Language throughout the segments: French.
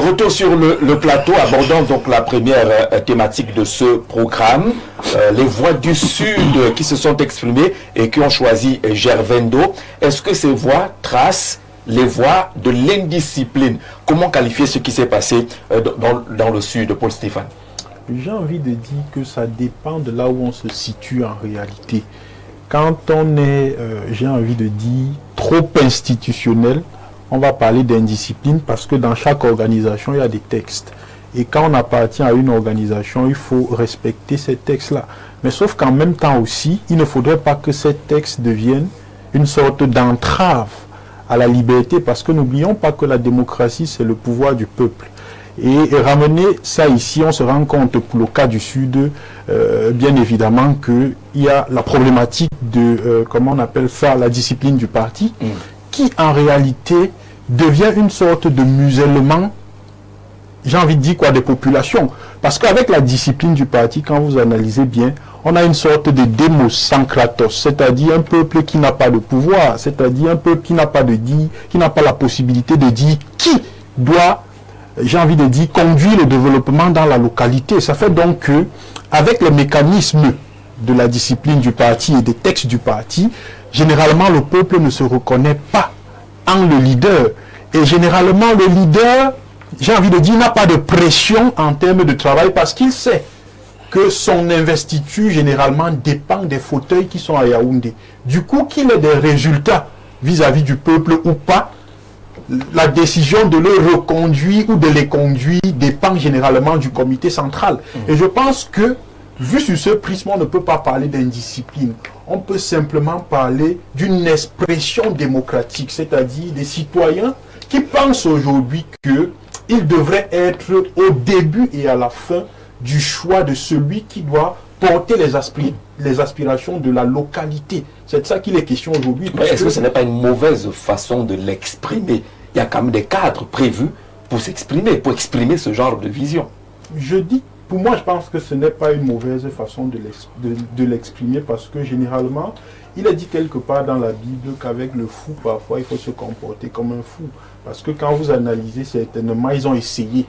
retour sur le plateau, abordant donc la première thématique de ce programme, les voix du Sud qui se sont exprimées et qui ont choisi Gervendo. Est-ce que ces voix tracent les voies de l'indiscipline? Comment qualifier ce qui s'est passé dans le Sud, Paul Stéphane? J'ai envie de dire que ça dépend de là où on se situe en réalité. Quand on est, j'ai envie de dire, trop institutionnel, on va parler d'indiscipline parce que dans chaque organisation, il y a des textes. Et quand on appartient à une organisation, il faut respecter ces textes-là. Mais sauf qu'en même temps aussi, il ne faudrait pas que ces textes deviennent une sorte d'entrave à la liberté, parce que n'oublions pas que la démocratie, c'est le pouvoir du peuple. Et ramener ça ici, on se rend compte pour le cas du Sud, bien évidemment qu'il y a la problématique de, comment on appelle ça, la discipline du parti, qui en réalité devient une sorte de musellement, j'ai envie de dire quoi, des populations. Parce qu'avec la discipline du parti, quand vous analysez bien, on a une sorte de démos sans kratos, c'est-à-dire un peuple qui n'a pas de pouvoir, c'est-à-dire un peuple qui n'a pas de dire, qui n'a pas la possibilité de dire qui doit, j'ai envie de dire, conduire le développement dans la localité. Ça fait donc que, avec les mécanismes de la discipline du parti et des textes du parti, généralement le peuple ne se reconnaît pas en le leader. Et généralement le leader, j'ai envie de dire, n'a pas de pression en termes de travail parce qu'il sait que son investiture généralement dépend des fauteuils qui sont à Yaoundé. Du coup, qu'il ait des résultats vis-à-vis du peuple ou pas, la décision de le reconduire ou de les conduire dépend généralement du comité central. Et je pense que, vu sur ce prisme, on ne peut pas parler d'indiscipline. On peut simplement parler d'une expression démocratique, c'est-à-dire des citoyens qui pensent aujourd'hui qu'ils devraient être au début et à la fin du choix de celui qui doit porter les aspirations de la localité. C'est de ça qu'il est question aujourd'hui. Mais est-ce que ce n'est pas une mauvaise façon de l'exprimer? Il y a quand même des cadres prévus pour s'exprimer, pour exprimer ce genre de vision. Je dis, pour moi, je pense que ce n'est pas une mauvaise façon de l'exprimer parce que généralement, il est dit quelque part dans la Bible qu'avec le fou, parfois, il faut se comporter comme un fou. Parce que quand vous analysez certainement, ils ont essayé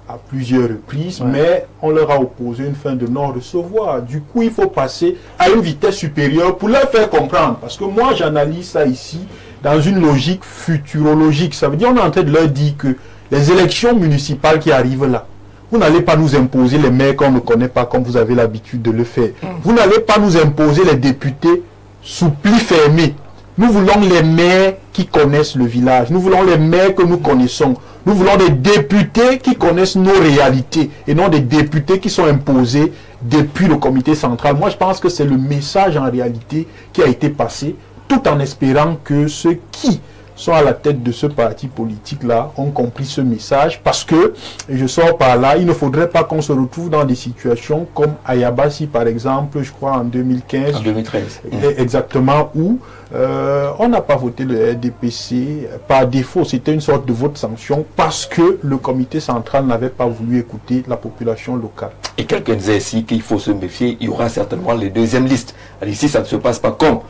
à plusieurs reprises, mais on leur a opposé une fin de non-recevoir. Du coup, il faut passer à une vitesse supérieure pour leur faire comprendre. Parce que moi, j'analyse ça ici dans une logique futurologique. Ça veut dire qu'on est en train de leur dire que les élections municipales qui arrivent là, vous n'allez pas nous imposer les maires qu'on ne connaît pas comme vous avez l'habitude de le faire. Vous n'allez pas nous imposer les députés sous pli fermé. Nous voulons les maires qui connaissent le village. Nous voulons les maires que nous connaissons. Nous voulons des députés qui connaissent nos réalités et non des députés qui sont imposés depuis le comité central. Moi, je pense que c'est le message en réalité qui a été passé, tout en espérant que ceux qui sont à la tête de ce parti politique-là ont compris ce message parce que, et je sors par là, il ne faudrait pas qu'on se retrouve dans des situations comme Ayabassi, par exemple, je crois en 2015. En 2013. Exactement, où on n'a pas voté le RDPC par défaut. C'était une sorte de vote sanction parce que le comité central n'avait pas voulu écouter la population locale. Et quelqu'un disait ici qu'il faut se méfier, il y aura certainement les deuxièmes listes. Alors ici, ça ne se passe pas comme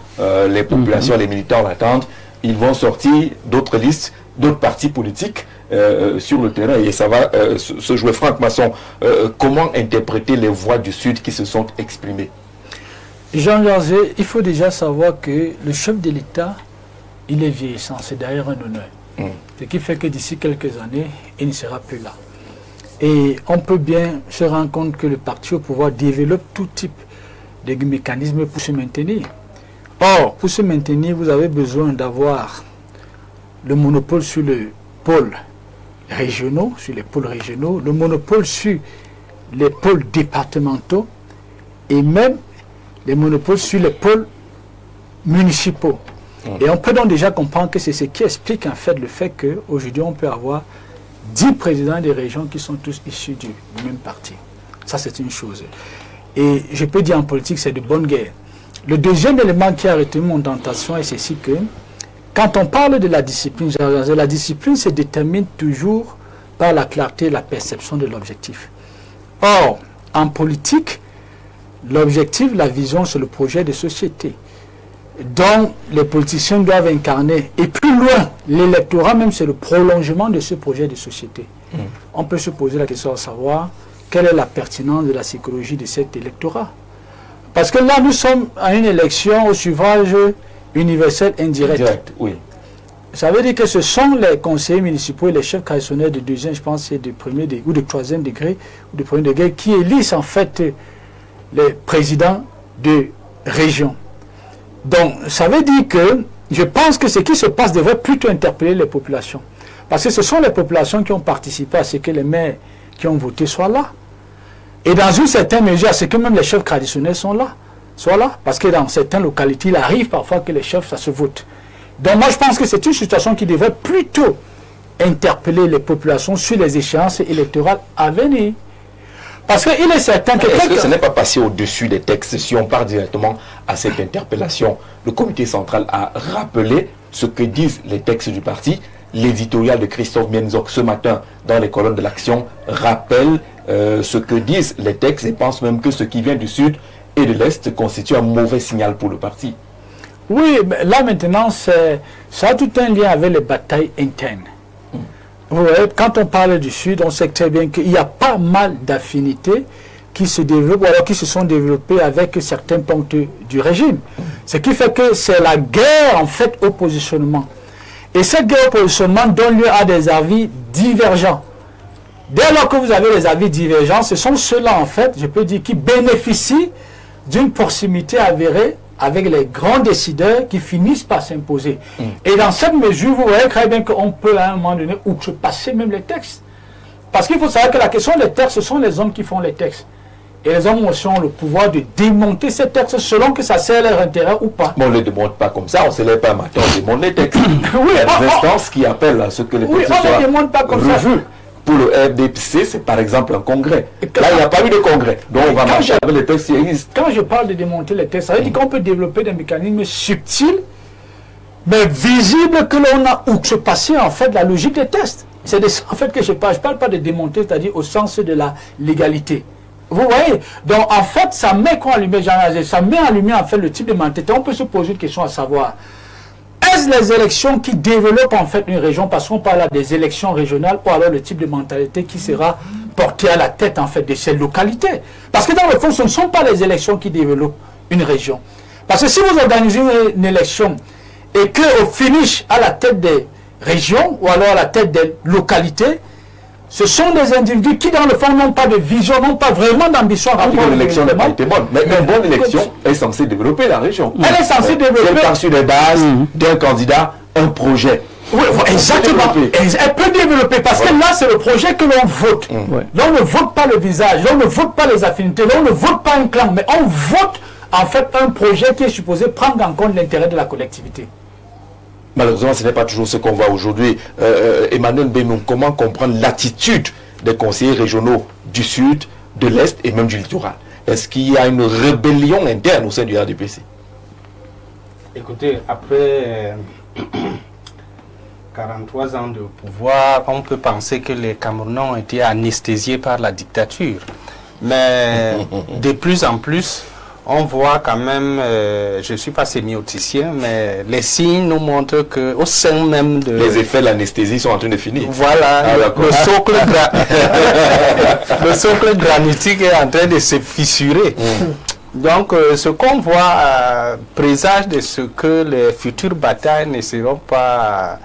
les populations, les militants l'attendent. Ils vont sortir d'autres listes, d'autres partis politiques sur le terrain et ça va se jouer. Franck Masson, comment interpréter les voix du Sud qui se sont exprimées? Jean Jarzé, il faut déjà savoir que le chef de l'État, il est vieillissant, c'est d'ailleurs un honneur. Ce qui fait que d'ici quelques années, il ne sera plus là. Et on peut bien se rendre compte que le parti au pouvoir développe tout type de mécanismes pour se maintenir. Or, pour se maintenir, vous avez besoin d'avoir le monopole sur les pôles régionaux, le monopole sur les pôles départementaux et même les monopoles sur les pôles municipaux. Et on peut donc déjà comprendre que c'est ce qui explique en fait le fait qu'aujourd'hui on peut avoir 10 présidents des régions qui sont tous issus du même parti. Ça c'est une chose. Et je peux dire en politique c'est de bonne guerre. Le deuxième élément qui a retenu mon attention est ceci que quand on parle de la discipline se détermine toujours par la clarté et la perception de l'objectif. Or, en politique, l'objectif, la vision, c'est le projet de société dont les politiciens doivent incarner. Et plus loin, l'électorat même, c'est le prolongement de ce projet de société. on peut se poser la question de savoir quelle est la pertinence de la psychologie de cet électorat. Parce que là, nous sommes à une élection au suffrage universel indirect. Oui. Ça veut dire que ce sont les conseillers municipaux et les chefs traditionnels de deuxième, je pense, de premier ou de troisième degré, ou de premier degré, qui élisent en fait les présidents de région. Donc, ça veut dire que je pense que ce qui se passe devrait plutôt interpeller les populations. Parce que ce sont les populations qui ont participé à ce que les maires qui ont voté soient là. Et dans une certaine mesure, à ce que même les chefs traditionnels soient là. Parce que dans certaines localités, il arrive parfois que les chefs, ça se vote. Donc moi, je pense que c'est une situation qui devrait plutôt interpeller les populations sur les échéances électorales à venir. Parce qu'il est certain que... Est-ce que ce n'est pas passé au-dessus des textes? Si on part directement à cette interpellation, le comité central a rappelé ce que disent les textes du parti. L'éditorial de Christophe Mienzok ce matin dans les colonnes de l'Action rappelle ce que disent les textes et pense même que ce qui vient du Sud et de l'Est constitue un mauvais signal pour le parti. Oui, mais là maintenant, ça a tout un lien avec les batailles internes. Vous voyez, quand on parle du Sud, on sait très bien qu'il y a pas mal d'affinités qui se développent, ou alors qui se sont développées avec certains points du régime. Ce qui fait que c'est la guerre, en fait, au positionnement. Et cette guerre au positionnement donne lieu à des avis divergents. Dès lors que vous avez des avis divergents, ce sont ceux-là, en fait, je peux dire, qui bénéficient d'une proximité avérée avec les grands décideurs qui finissent par s'imposer. Et dans cette mesure, vous voyez très bien qu'on peut à un moment donné outrepasser même les textes. Parce qu'il faut savoir que la question des textes, ce sont les hommes qui font les textes. Et les hommes aussi ont le pouvoir de démonter ces textes selon que ça sert leur intérêt ou pas. Mais on ne les démonte pas comme ça, on ne se lève pas un matin, on démonte les textes. Il y a des instances qui appellent à ce que les textes soient revus. Pour le RDPC, c'est par exemple un congrès. Là, il n'y a pas eu de congrès. Donc, on va marcher avec les textes qui existent. Quand je parle de démonter les textes, ça veut dire qu'on peut développer des mécanismes subtils, mais visibles, que l'on a outrepassé en fait la logique des textes. C'est de ça en fait que je parle. Je ne parle pas de démonter, c'est-à-dire au sens de la légalité. Vous voyez? Donc, en fait, ça met quoi en lumière, ça met en lumière en fait le type de mentalité. On peut se poser une question à savoir. Est-ce les élections qui développent en fait une région, parce qu'on parle des élections régionales, ou alors le type de mentalité qui sera porté à la tête en fait de ces localités? Parce que dans le fond, ce ne sont pas les élections qui développent une région. Parce que si vous organisez une élection et qu'au finish, à la tête des régions, ou alors à la tête des localités, ce sont des individus qui, dans le fond, n'ont pas de vision, n'ont pas vraiment d'ambition. L'élection n'a pas été bonne. Mais une bonne élection est censée développer la région. Elle est censée développer. Elle part sur les bases d'un candidat, un projet. Oui, exactement. Elle peut développer, parce que là, c'est le projet que l'on vote. Là, on ne vote pas le visage, là, on ne vote pas les affinités, là, on ne vote pas un clan, mais on vote, en fait, un projet qui est supposé prendre en compte l'intérêt de la collectivité. Malheureusement, ce n'est pas toujours ce qu'on voit aujourd'hui. Emmanuel Benoum, comment comprendre l'attitude des conseillers régionaux du Sud, de l'Est et même du littoral? Est-ce qu'il y a une rébellion interne au sein du RDPC? Écoutez, après 43 ans de pouvoir, on peut penser que les Camerounais ont été anesthésiés par la dictature. Mais de plus en plus, on voit quand même, je ne suis pas sémioticien, mais les signes nous montrent qu'au sein même de... Les effets de l'anesthésie sont en train de finir. Voilà, le socle granitique est en train de se fissurer. Donc, ce qu'on voit présage de ce que les futures batailles ne seront pas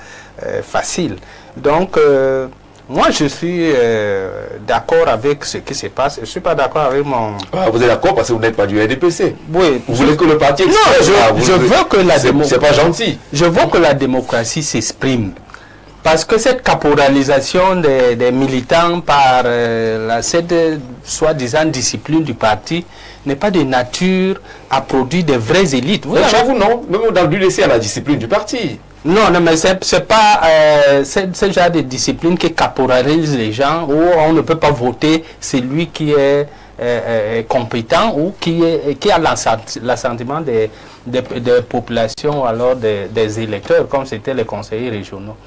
faciles. Donc, moi, je suis d'accord avec ce qui se passe. Je ne suis pas d'accord avec mon... Ah, vous êtes d'accord parce que vous n'êtes pas du RDPC. Oui. Vous voulez que le parti... Non, je veux que la démocratie... C'est pas gentil. Je veux que la démocratie s'exprime. Parce que cette caporalisation des militants par cette soi-disant discipline du parti n'est pas de nature à produire des vraies élites. J'avoue, non. Même dans l'UDC, à la discipline du parti. Non, mais c'est pas ce genre de discipline qui caporalise les gens, où on ne peut pas voter celui qui est compétent ou qui a l'assentiment des populations, alors des électeurs, comme c'était les conseillers régionaux.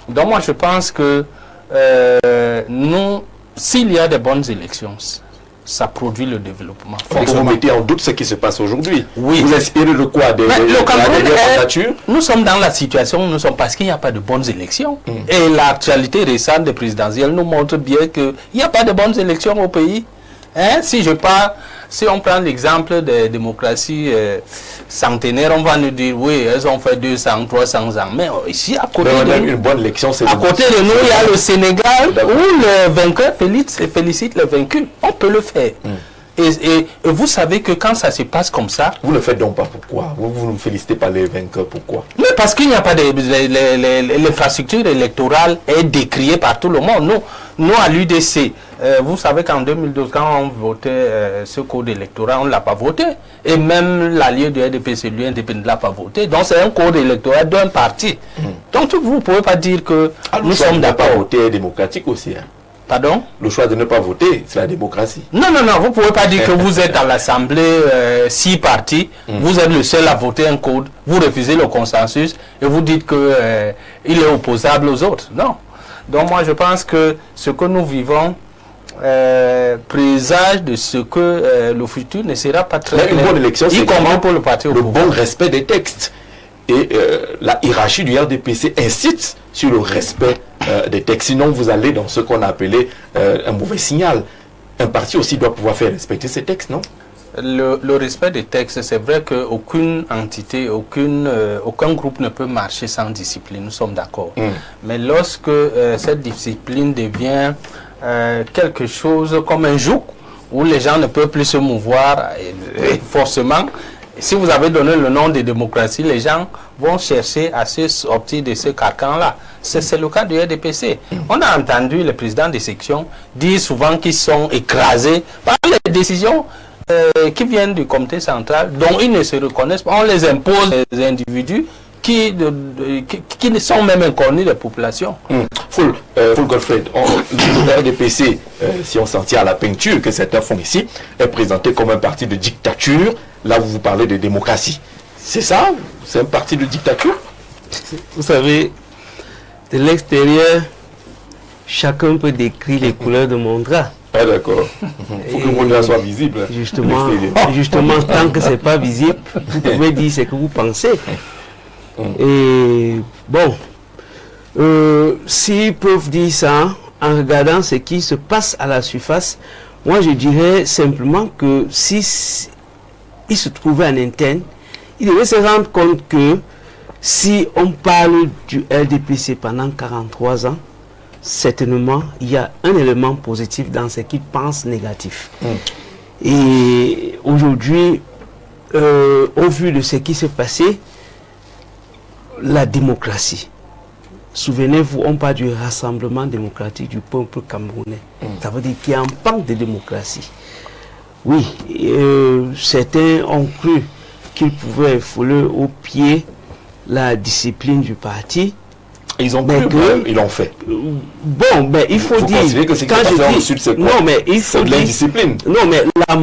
Donc moi je pense que s'il y a de bonnes élections, ça produit le développement. Vous mettez en doute ce qui se passe aujourd'hui. Oui. Vous inspirez de quoi? De la dernière nature? Nous sommes dans la situation où nous sommes parce qu'il n'y a pas de bonnes élections. Et l'actualité récente des présidentielles nous montre bien qu'il n'y a pas de bonnes élections au pays. Hein? Si on prend l'exemple des démocraties centenaires, on va nous dire, oui, elles ont fait 200, 300 ans. Mais ici, à côté de nous, une bonne élection, c'est à côté de nous, il y a le Sénégal où le vainqueur félicite le vaincu. On peut le faire. Et vous savez que quand ça se passe comme ça... Vous ne le faites donc pas pourquoi? Vous ne félicitez pas les vainqueurs, pourquoi? Mais parce qu'il n'y a pas l'infrastructure électorale est décriée par tout le monde. Nous à l'UDC, vous savez qu'en 2012, quand on votait ce code électoral, on ne l'a pas voté. Et même l'allié du RDPC, lui, ne l'a pas voté. Donc c'est un code électoral d'un parti. Donc vous ne pouvez pas dire que nous sommes d'accord. Le choix de ne pas voter est démocratique aussi. Hein. Pardon? Le choix de ne pas voter, c'est la démocratie. Non, vous ne pouvez pas dire que vous êtes à l'Assemblée 6 partis, vous êtes le seul à voter un code, vous refusez le consensus et vous dites qu'il est opposable aux autres. Non. Donc moi je pense que ce que nous vivons présage de ce que le futur ne sera pas très clair. Une bonne élection, c'est pour le parti le bon respect des textes. Et la hiérarchie du RDPC incite sur le respect des textes. Sinon, vous allez dans ce qu'on a appelé un mauvais signal. Un parti aussi doit pouvoir faire respecter ses textes, non? Le respect des textes, c'est vrai qu'aucune entité, aucun groupe ne peut marcher sans discipline, nous sommes d'accord. Mais lorsque cette discipline devient quelque chose comme un joug, où les gens ne peuvent plus se mouvoir, et forcément, si vous avez donné le nom de démocratie, les gens vont chercher à se sortir de ce carcan-là. C'est le cas du RDPC. On a entendu le président des sections dire souvent qu'ils sont écrasés par les décisions qui viennent du comité central, dont ils ne se reconnaissent pas. On les impose des individus qui ne sont même inconnus des populations. Full Godfred, le RDPC, si on s'en tient à la peinture que certains font ici, est présenté comme un parti de dictature. Là, vous parlez de démocratie. C'est ça? C'est un parti de dictature? Vous savez, de l'extérieur, chacun peut décrire les couleurs de mon drap. Ah d'accord. Il faut que mon drap soit visible. Justement, tant que ce n'est pas visible, vous pouvez dire ce que vous pensez. Et bon, s'ils peuvent dire ça en regardant ce qui se passe à la surface, moi je dirais simplement que si il se trouvait en interne, il devait se rendre compte que si on parle du RDPC pendant 43 ans, certainement il y a un élément positif dans ce qu'il pense négatif. Et aujourd'hui, au vu de ce qui s'est passé, la démocratie. Souvenez-vous, on parle du rassemblement démocratique du peuple camerounais. Ça veut dire qu'il y a un pan de démocratie. Oui, certains ont cru qu'ils pouvaient fouler au pied la discipline du parti. Ils ont cru, ils l'ont fait. Bon, mais il faut dire que quand je dis, non, mais il faut dire l'indiscipline. Non, mais la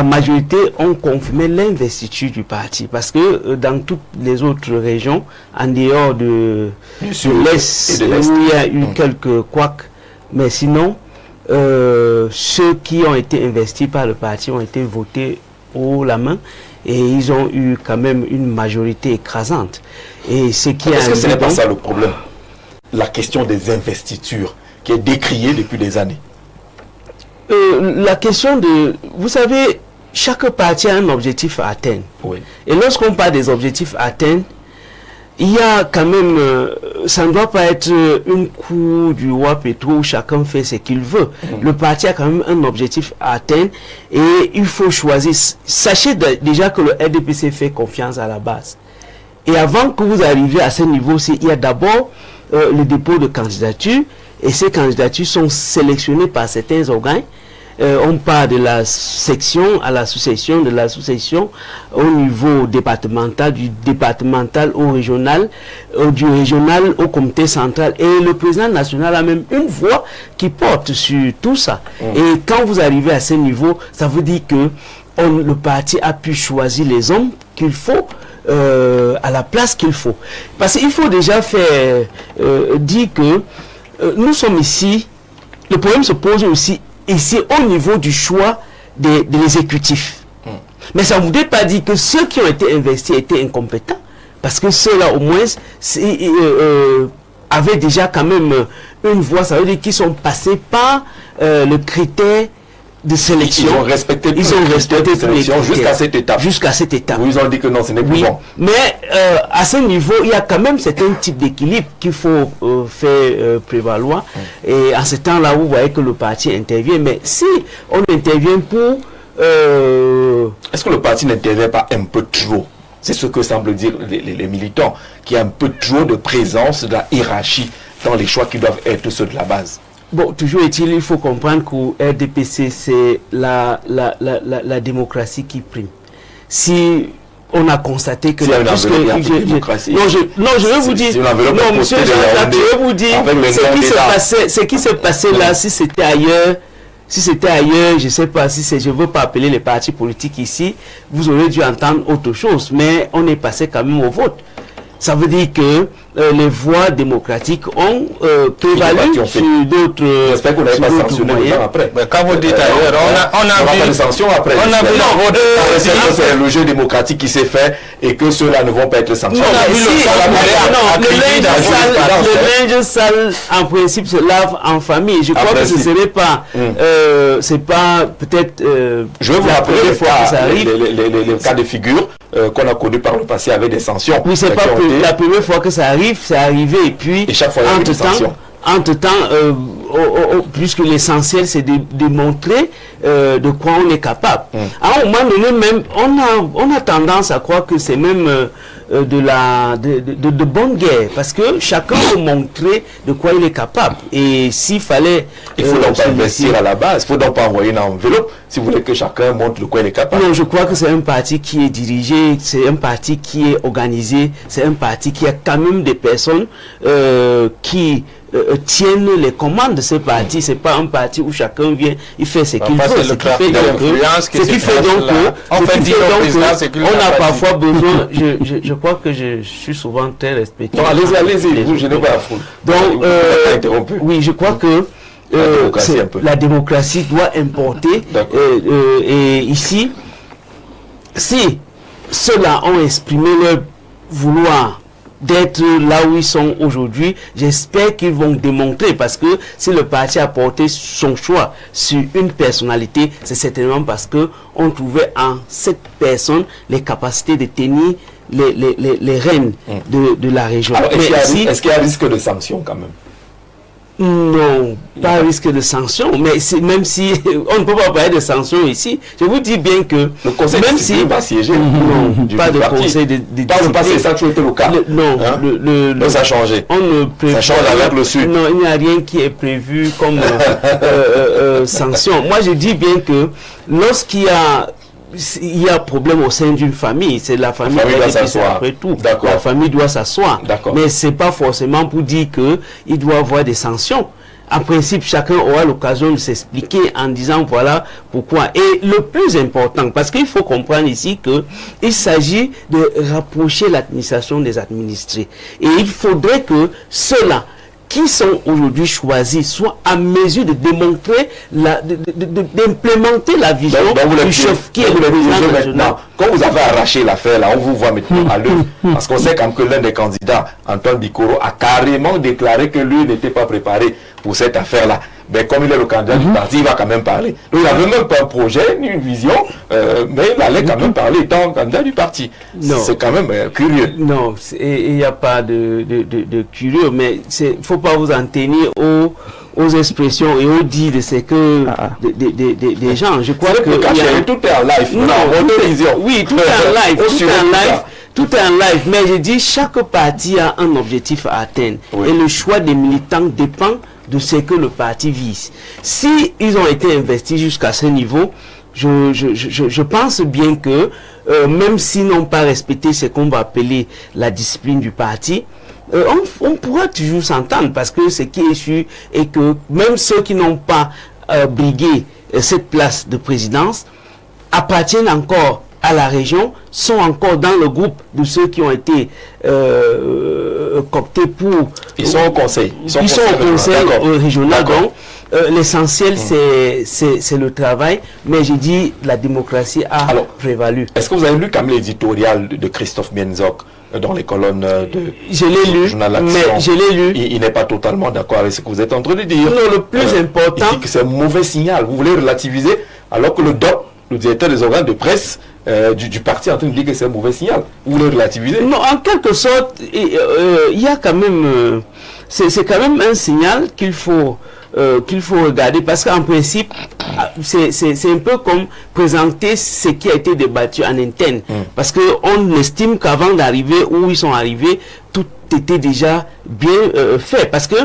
majorité ont confirmé l'investiture du parti parce que dans toutes les autres régions, en dehors de l'Est, où il y a eu quelques couacs, mais sinon, ceux qui ont été investis par le parti ont été votés haut la main et ils ont eu quand même une majorité écrasante. Et ce qui Est-ce que ce n'est pas ça le problème? La question des investitures qui est décriée depuis des années. La question de... Vous savez, chaque parti a un objectif à atteindre. Oui. Et lorsqu'on parle des objectifs à atteindre, il y a quand même... ça ne doit pas être une cour du roi Pétro où chacun fait ce qu'il veut. Le parti a quand même un objectif à atteindre et il faut choisir. Sachez déjà que le RDPC fait confiance à la base. Et avant que vous arriviez à ce niveau-ci, il y a d'abord le dépôt de candidatures et ces candidatures sont sélectionnées par certains organes. On part de la section à la sous-section, de la sous-section au niveau départemental, du départemental au régional, du régional au comité central. Et le président national a même une voix qui porte sur tout ça. Et quand vous arrivez à ce niveau, ça veut dire que le parti a pu choisir les hommes qu'il faut à la place qu'il faut. Parce qu'il faut déjà faire dire que nous sommes ici, le problème se pose aussi ici au niveau du choix de l'exécutif. Mais ça ne voudrait pas dire que ceux qui ont été investis étaient incompétents, parce que ceux-là au moins avaient déjà quand même une voix, ça veut dire qu'ils sont passés par le critère de sélection. Ils ont respecté tous les sélections jusqu'à cette étape. Jusqu'à cette étape. Où ils ont dit que non, ce n'est plus bon. Mais à ce niveau, il y a quand même certains types d'équilibre qu'il faut faire prévaloir. Et en ce temps-là, vous voyez que le parti intervient. Mais si on intervient pour... Est-ce que le parti n'intervient pas un peu trop? C'est ce que semblent dire les militants, qu'il y a un peu trop de présence de la hiérarchie dans les choix qui doivent être ceux de la base. Bon, toujours est-il, il faut comprendre qu'au RDPC, c'est la démocratie qui prime. Si on a constaté que... Non, je vais vous dire... Non, monsieur Jean-Jacques, je vais vous dire ce qui s'est passé là, si c'était ailleurs... Si c'était ailleurs, je ne sais pas si c'est, je ne veux pas appeler les partis politiques ici, vous aurez dû entendre autre chose, mais on est passé quand même au vote. Ça veut dire que les voix démocratiques ont prévalu sur d'autres. J'espère qu'on n'avait pas sanctionné après. Mais quand vous dites ailleurs, on a vu des sanctions après. On a vu c'est le jeu démocratique qui s'est fait et que ceux-là ne vont pas être sanctionnés. Le linge sale, en principe, se lave en famille. Je crois que ce ne serait pas. C'est pas peut-être. Je vais vous rappeler les cas de figure qu'on a connus par le passé avec des sanctions. Oui, c'est pas la première fois que ça arrive, c'est arrivé et puis et chaque fois, entre-temps, puisque l'essentiel c'est de montrer de quoi on est capable. À un moment donné même, on a tendance à croire que c'est même de bonne guerre, parce que chacun peut montrer de quoi il est capable. Et s'il fallait... Il faut donc pas investir à la base, il faut donc pas envoyer une enveloppe si vous voulez que chacun montre de quoi il est capable. Non, je crois que c'est un parti qui est dirigé, c'est un parti qui est organisé, c'est un parti qui a quand même des personnes qui tiennent les commandes de ce parti. C'est pas un parti où chacun vient, il fait ce qu'il veut. Ce qui fait donc on a parfois besoin, je crois que je suis souvent très respectueux. Allez-y, vous gênez pas la foule. Donc, oui, je crois que la démocratie doit importer. Et ici, si ceux-là ont exprimé leur vouloir d'être là où ils sont aujourd'hui, j'espère qu'ils vont démontrer, parce que si le parti a porté son choix sur une personnalité, c'est certainement parce que on trouvait en cette personne les capacités de tenir les rênes de la région. Alors, est-ce qu'il y a risque de sanction quand même? Non, pas risque de sanction, mais même si on ne peut pas parler de sanctions ici, je vous dis bien que le conseil même si va siéger, non, pas de conseil de pas le passé, ça a toujours été le cas. Non, ça a changé. On ne prévoit, ça change avec le Sud. Non, il n'y a rien qui est prévu comme sanction. Moi, je dis bien que lorsqu'il y a problème au sein d'une famille, c'est la famille qui doit s'asseoir après tout. La famille doit s'asseoir. Mais c'est pas forcément pour dire que il doit y avoir des sanctions. En principe, chacun aura l'occasion de s'expliquer en disant voilà pourquoi. Et le plus important, parce qu'il faut comprendre ici que il s'agit de rapprocher l'administration des administrés. Et il faudrait que ceux-là qui sont aujourd'hui choisis soient à mesure de démontrer, d'implémenter la vision du chef qui est le président régional. Quand vous avez arraché l'affaire là, on vous voit maintenant à l'œuvre. Parce qu'on sait quand même que l'un des candidats, Antoine Bikoro, a carrément déclaré que lui n'était pas préparé pour cette affaire-là. Mais comme il est le candidat du parti, il va quand même parler. Donc il n'avait même pas un projet, ni une vision, mais il allait quand même parler étant candidat du parti. C'est quand même curieux. Non, il n'y a pas de curieux, mais il ne faut pas vous en tenir aux expressions et aux dits de ce que des gens. Je crois que tout est en live. Oui, tout est en live. Tout est en live, mais je dis chaque parti a un objectif à atteindre. Et le choix des militants dépend de ce que le parti vise. Si ils ont été investis jusqu'à ce niveau, je pense bien que même s'ils n'ont pas respecté ce qu'on va appeler la discipline du parti, on pourra toujours s'entendre, parce que ce qui est sûr est que même ceux qui n'ont pas brigué cette place de présidence appartiennent encore à la région, sont encore dans le groupe de ceux qui ont été cooptés pour... Ils sont au conseil. Ils sont au conseil régional. Donc, l'essentiel c'est le travail, mais je dis la démocratie a prévalu. Est-ce que vous avez lu quand même l'éditorial de Christophe Mienzok dans les colonnes de je l'ai lu, mais je l'ai lu. Il n'est pas totalement d'accord avec ce que vous êtes en train de dire. Non, le plus important... Il dit que c'est un mauvais signal. Vous voulez relativiser, alors que le DOP, le directeur des organes de presse du parti, est en train de dire que c'est un mauvais signal. Vous voulez relativiser? Non, en quelque sorte, il y a quand même... c'est quand même un signal qu'il faut regarder, parce qu'en principe, c'est un peu comme présenter ce qui a été débattu en interne. Parce qu'on estime qu'avant d'arriver où ils sont arrivés, tout était déjà bien fait. Parce que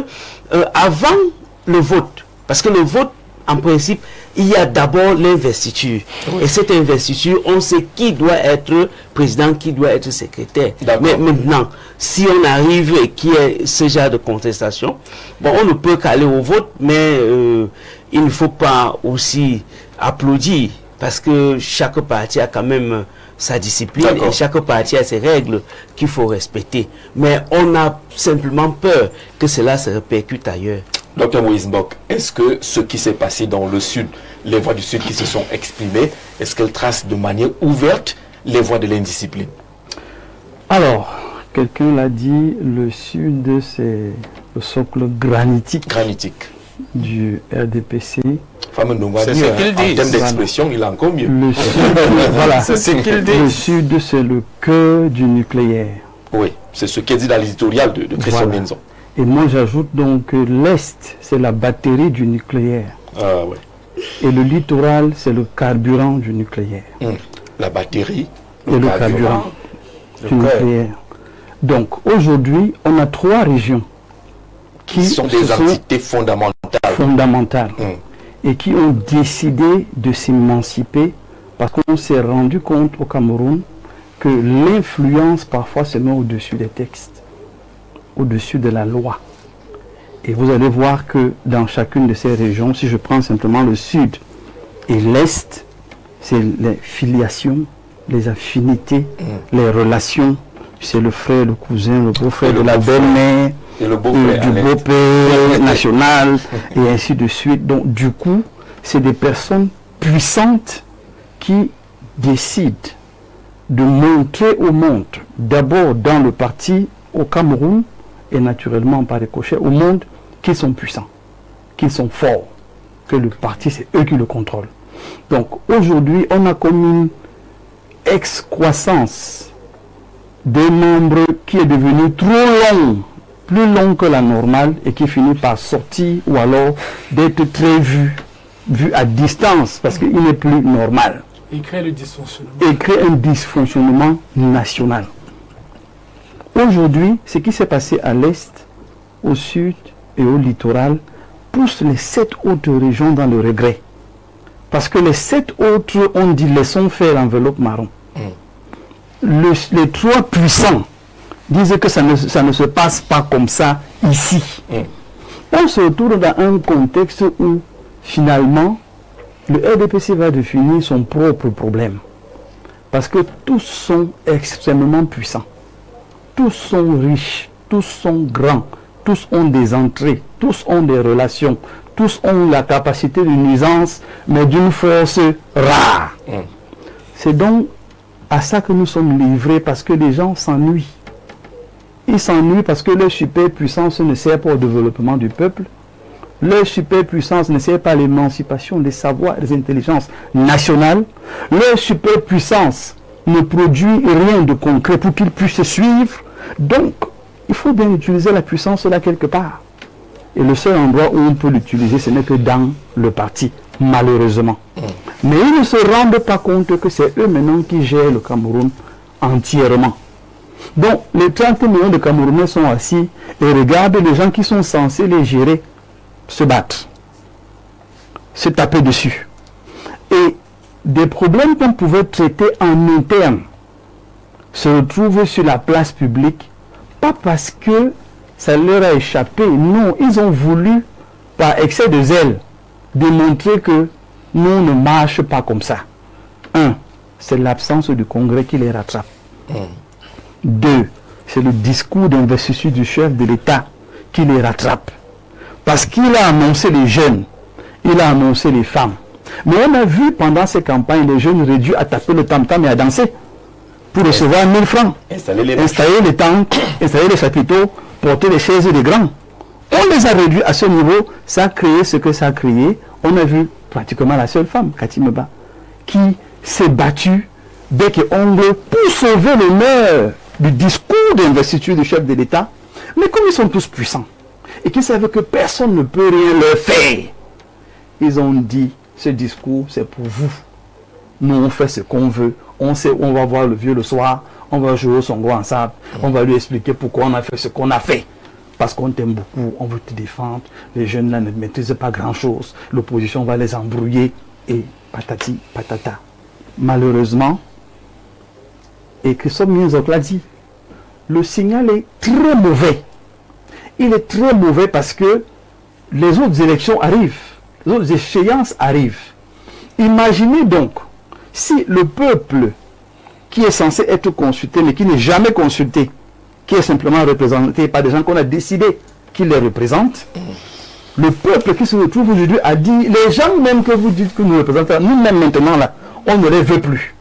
avant le vote, parce que le vote, en principe, il y a d'abord l'investiture. Et cette investiture, on sait qui doit être président, qui doit être secrétaire. Mais maintenant, si on arrive et qu'il y ait ce genre de contestation, bon, on ne peut qu'aller au vote, mais il ne faut pas aussi applaudir, parce que chaque parti a quand même sa discipline et chaque parti a ses règles qu'il faut respecter. Mais on a simplement peur que cela se répercute ailleurs. Dr Moïse Mbok, est-ce que ce qui s'est passé dans le Sud, les voix du Sud qui se sont exprimées, est-ce qu'elles tracent de manière ouverte les voies de l'indiscipline? Alors, quelqu'un l'a dit, le Sud, c'est le socle granitique du RDPC. C'est ce qu'il dit. En termes d'expression, il a encore mieux. Le Sud, voilà. C'est ce qu'il dit. Le Sud, c'est le cœur du nucléaire. Oui, c'est ce qu'il dit dans l'éditorial de Christophe Mienzok. Et moi, j'ajoute donc que l'Est, c'est la batterie du nucléaire. Ah, ouais. Et le littoral, c'est le carburant du nucléaire. La batterie et le carburant du nucléaire. Donc, aujourd'hui, on a 3 régions qui sont des entités fondamentales. Et qui ont décidé de s'émanciper parce qu'on s'est rendu compte au Cameroun que l'influence, parfois, se met au-dessus des textes, au-dessus de la loi. Et vous allez voir que dans chacune de ces régions, si je prends simplement le Sud et l'Est, c'est les filiations, les affinités, les relations. C'est le frère, le cousin, le beau-frère de la belle-mère, du beau-père national, et ainsi de suite. Donc, du coup, c'est des personnes puissantes qui décident de montrer au monde, d'abord dans le parti au Cameroun, et naturellement par ricochet au monde, qu'ils sont puissants, qu'ils sont forts, que le parti, c'est eux qui le contrôlent. Donc, aujourd'hui, on a comme une excroissance des membres qui est devenu trop long, plus long que la normale, et qui finit par sortir ou alors d'être très vu à distance parce qu'il n'est plus normal. Il crée le dysfonctionnement. Et crée un dysfonctionnement national. Aujourd'hui, ce qui s'est passé à l'Est, au Sud et au littoral pousse les 7 autres régions dans le regret. Parce que les 7 autres ont dit laissons faire l'enveloppe marron. Les 3 puissants disent que ça ne se passe pas comme ça ici. On se retrouve dans un contexte où finalement le RDPC va définir son propre problème. Parce que tous sont extrêmement puissants. Tous sont riches, tous sont grands, tous ont des entrées, tous ont des relations, tous ont la capacité de nuisance, mais d'une force rare. C'est donc à ça que nous sommes livrés, parce que les gens s'ennuient. Ils s'ennuient parce que leur superpuissance ne sert pas au développement du peuple. Leur superpuissance ne sert pas à l'émancipation des savoirs et des intelligences nationales. Leur superpuissance ne produit rien de concret pour qu'ils puissent se suivre. Donc, il faut bien utiliser la puissance là quelque part. Et le seul endroit où on peut l'utiliser, ce n'est que dans le parti, malheureusement. Mais ils ne se rendent pas compte que c'est eux maintenant qui gèrent le Cameroun entièrement. Donc, les 30 millions de Camerounais sont assis et regardent les gens qui sont censés les gérer se battre, se taper dessus. Et des problèmes qu'on pouvait traiter en interne se retrouvent sur la place publique, pas parce que ça leur a échappé, non, ils ont voulu, par excès de zèle, démontrer que nous ne marche pas comme ça. 1, c'est l'absence du congrès qui les rattrape. 2, c'est le discours d'investiture du chef de l'État qui les rattrape. Parce qu'il a annoncé les jeunes, il a annoncé les femmes. Mais on a vu pendant ces campagnes les jeunes réduits à taper le tam-tam et à danser pour recevoir 1000 francs. Installer les tentes, installer les chapiteaux, porter les chaises des grands. On les a réduits à ce niveau, ça a créé ce que ça a créé. On a vu pratiquement la seule femme, Cathy Meba, qui s'est battue bec et ongle pour sauver l'honneur du discours d'investiture du chef de l'État. Mais comme ils sont tous puissants et qu'ils savent que personne ne peut rien leur faire, ils ont dit, ce discours c'est pour vous. Nous on fait ce qu'on veut, on sait où on va voir le vieux le soir, on va jouer au songo ensemble, on va lui expliquer pourquoi on a fait ce qu'on a fait. Parce qu'on t'aime beaucoup, on veut te défendre, les jeunes là ne maîtrisent pas grand chose, l'opposition va les embrouiller et patati patata. Malheureusement, et Christophe Minzok l'a dit, le signal est très mauvais. Il est très mauvais parce que les autres élections arrivent, les autres échéances arrivent. Imaginez donc, si le peuple qui est censé être consulté, mais qui n'est jamais consulté, qui est simplement représenté par des gens qu'on a décidé qu'ils les représentent, le peuple qui se retrouve aujourd'hui a dit, les gens même que vous dites que nous représentons, nous-mêmes maintenant là, on ne les veut plus.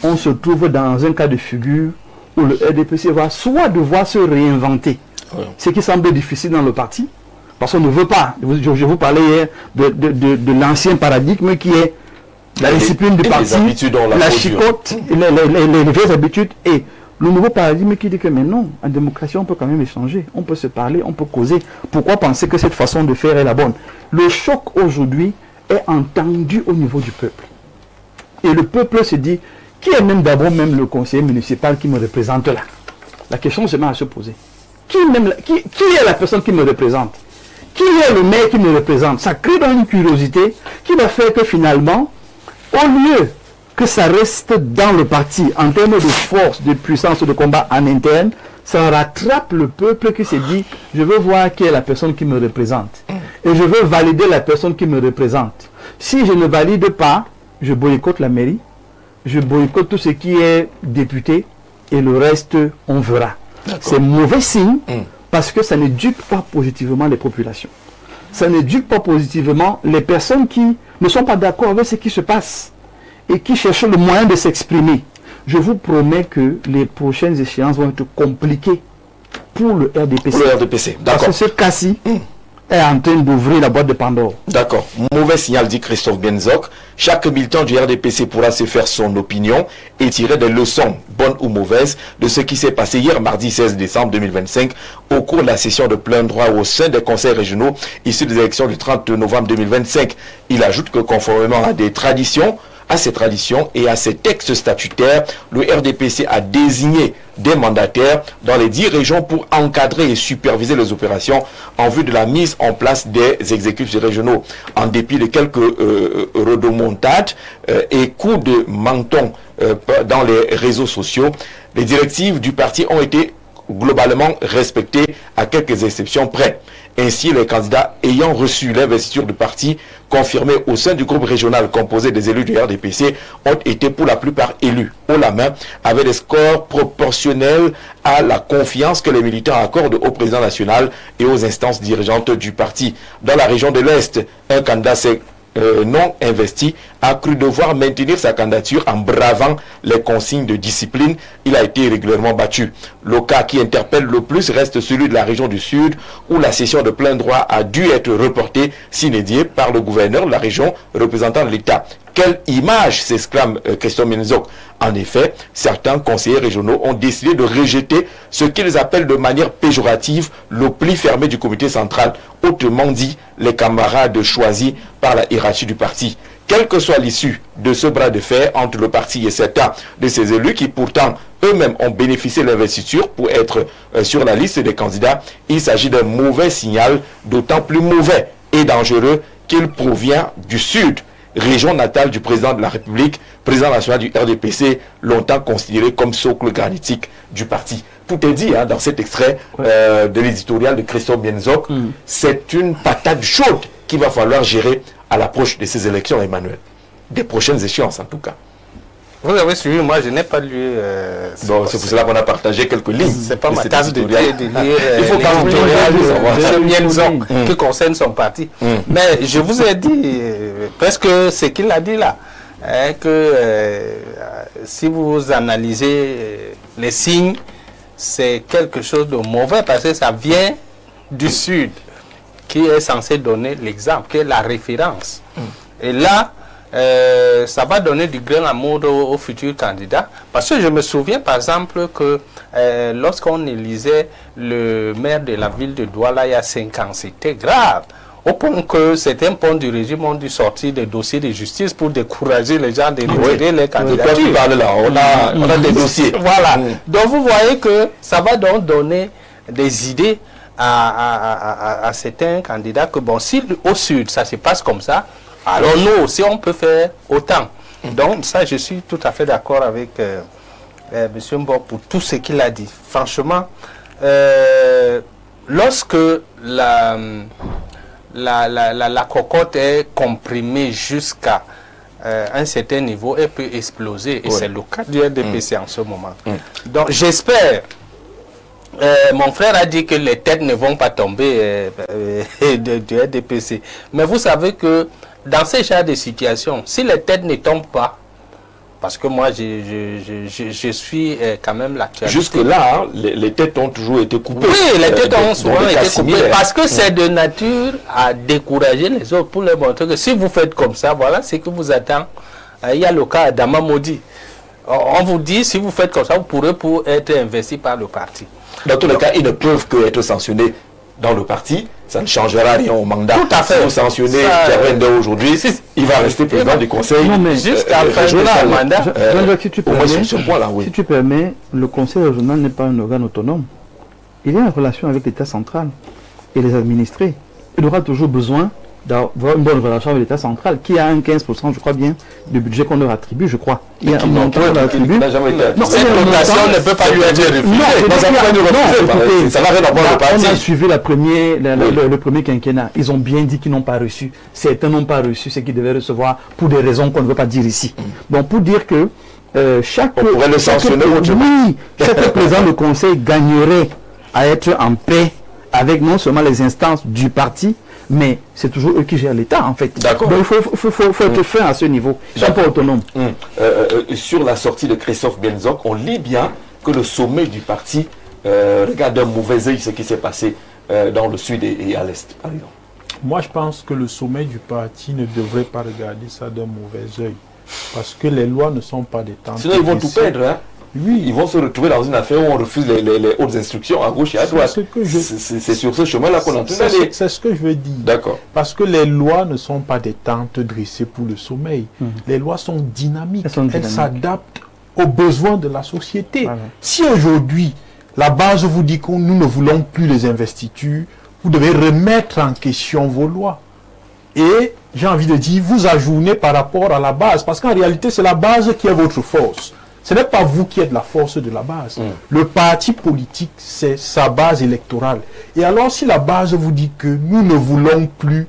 On se trouve dans un cas de figure où le RDPC va soit devoir se réinventer, ce qui semble difficile dans le parti, parce qu'on ne veut pas, je vous parlais hier de l'ancien paradigme qui est la discipline du parti, la chicotte, les vieilles habitudes, et le nouveau paradigme qui dit que mais non, en démocratie on peut quand même échanger, on peut se parler, on peut causer. Pourquoi penser que cette façon de faire est la bonne? Le choc aujourd'hui est entendu au niveau du peuple. Et le peuple se dit, qui est même d'abord même le conseiller municipal qui me représente là? La question se met à se poser. Qui est la personne qui me représente? Qui est le maire qui me représente? Ça crée dans une curiosité qui va faire que finalement, au lieu que ça reste dans le parti en termes de force, de puissance, de combat en interne, ça rattrape le peuple qui se dit, je veux voir qui est la personne qui me représente. Et je veux valider la personne qui me représente. Si je ne valide pas, je boycotte la mairie, je boycotte tout ce qui est député, et le reste, on verra. C'est mauvais signe, parce que ça n'éduque pas positivement les populations. Ça n'éduque pas positivement les personnes qui ne sont pas d'accord avec ce qui se passe et qui cherchent le moyen de s'exprimer. Je vous promets que les prochaines échéances vont être compliquées pour le RDPC. Pour le RDPC, d'accord. Parce que ce cas-ci est en train d'ouvrir la boîte de Pandore. D'accord. Mauvais signal, dit Christophe Minzok. Chaque militant du RDPC pourra se faire son opinion et tirer des leçons, bonnes ou mauvaises, de ce qui s'est passé hier, mardi 16 décembre 2025, au cours de la session de plein droit au sein des conseils régionaux issus des élections du 30 novembre 2025. Il ajoute que conformément à ces traditions et à ces textes statutaires, le RDPC a désigné des mandataires dans les 10 régions pour encadrer et superviser les opérations en vue de la mise en place des exécutifs régionaux. En dépit de quelques rodomontades et coups de menton dans les réseaux sociaux, les directives du parti ont été globalement respectées à quelques exceptions près. Ainsi, les candidats ayant reçu l'investiture du parti confirmée au sein du groupe régional composé des élus du RDPC ont été pour la plupart élus haut la main avec des scores proportionnels à la confiance que les militants accordent au président national et aux instances dirigeantes du parti. Dans la région de l'Est, un candidat s'est non investi a cru devoir maintenir sa candidature en bravant les consignes de discipline. Il a été régulièrement battu. Le cas qui interpelle le plus reste celui de la région du Sud où la session de plein droit a dû être reportée sine die par le gouverneur de la région représentant l'État. Quelle image, s'exclame Christophe Minzok. En effet, certains conseillers régionaux ont décidé de rejeter ce qu'ils appellent de manière péjorative le pli fermé du comité central, autrement dit les camarades choisis par la hiérarchie du parti. Quelle que soit l'issue de ce bras de fer entre le parti et certains de ces élus qui pourtant eux-mêmes ont bénéficié de l'investiture pour être sur la liste des candidats, il s'agit d'un mauvais signal, d'autant plus mauvais et dangereux qu'il provient du Sud, région natale du président de la République, président national du RDPC, longtemps considéré comme socle granitique du parti. Tout est dit dans cet extrait de l'éditorial de Christophe Minzok. C'est une patate chaude qu'il va falloir gérer à l'approche de ces élections, Emmanuel. Des prochaines échéances, en tout cas. Vous avez suivi, moi je n'ai pas lu. Donc c'est pour cela qu'on a partagé quelques lignes. C'est pas ma tasse de thé de lire Il faut l'éditorial de qui concerne son parti. Mais je vous ai dit presque ce qu'il a dit là. Que si vous analysez les signes, c'est quelque chose de mauvais parce que ça vient du Sud qui est censé donner l'exemple, qui est la référence. Et là, ça va donner du grain à moudre aux futurs candidats. Parce que je me souviens par exemple que lorsqu'on élisait le maire de la ville de Douala il y a 5 ans, c'était grave. Au point que certains ponts du régime ont dû sortir des dossiers de justice pour décourager les gens de retirer les candidatures. On a des dossiers. Voilà. Donc vous voyez que ça va donc donner des idées à certains candidats que bon, si au Sud ça se passe comme ça, alors nous aussi on peut faire autant. Donc ça je suis tout à fait d'accord avec M. Mbok pour tout ce qu'il a dit. Franchement, lorsque la cocotte est comprimée jusqu'à un certain niveau, elle peut exploser. Et c'est le cas du RDPC en ce moment. Donc j'espère, mon frère a dit que les têtes ne vont pas tomber du RDPC. Mais vous savez que dans ce genre de situation, si les têtes ne tombent pas, parce que moi, je suis quand même l'actualité. Jusque-là, hein, les têtes ont toujours été coupées. Oui, les têtes ont souvent été coupées parce que c'est de nature à décourager les autres pour leur montrer que si vous faites comme ça, voilà ce que vous attend. Il y a le cas d'Ama Modi. On vous dit, si vous faites comme ça, vous pourrez être investi par le parti. Dans tous les cas, ils ne peuvent que être sanctionnés dans le parti. Ça ne changera rien au mandat. Tout à fait. Si vous sanctionnez Tiarende aujourd'hui, il va rester président du conseil. Non, mais jusqu'à la fin de son mandat. Si tu permets, le conseil régional n'est pas un organe autonome. Il est en relation avec l'État central et les administrés. Il aura toujours besoin d'avoir une bonne relation avec l'État central, qui a un 15%, je crois bien, du budget qu'on leur attribue, je crois. Il y a un montant qu'on leur attribue. Cette population ne peut pas lui être refusée. Ça va rien avoir le parti. On a suivi le premier quinquennat. Ils ont bien dit qu'ils n'ont pas reçu. Certains n'ont pas reçu ce qu'ils devaient recevoir pour des raisons qu'on ne veut pas dire ici. Donc pour dire que chaque président de conseil gagnerait à être en paix avec non seulement les instances du parti, mais c'est toujours eux qui gèrent l'État en fait. D'accord. Donc il faut être fin à ce niveau. Ils ne sont pas autonomes. Sur la sortie de Christophe Bienzok, on lit bien que le sommet du parti regarde d'un mauvais œil ce qui s'est passé dans le sud et à l'est, par exemple. Moi, je pense que le sommet du parti ne devrait pas regarder ça d'un mauvais œil. Parce que les lois ne sont pas des temps. Sinon, ils vont tout perdre. Hein? Oui. Ils vont se retrouver dans une affaire où on refuse les hautes instructions à gauche et à droite. C'est sur ce chemin-là qu'on est en train d'aller. C'est ce que je veux dire. D'accord. Parce que les lois ne sont pas des tentes dressées pour le sommeil. Les lois sont dynamiques. Elles s'adaptent aux besoins de la société. Voilà. Si aujourd'hui, la base vous dit que nous ne voulons plus les investitures, vous devez remettre en question vos lois. Et j'ai envie de dire, vous ajournez par rapport à la base. Parce qu'en réalité, c'est la base qui est votre force. Ce n'est pas vous qui êtes la force de la base. Le parti politique, c'est sa base électorale. Et alors, si la base vous dit que nous ne voulons plus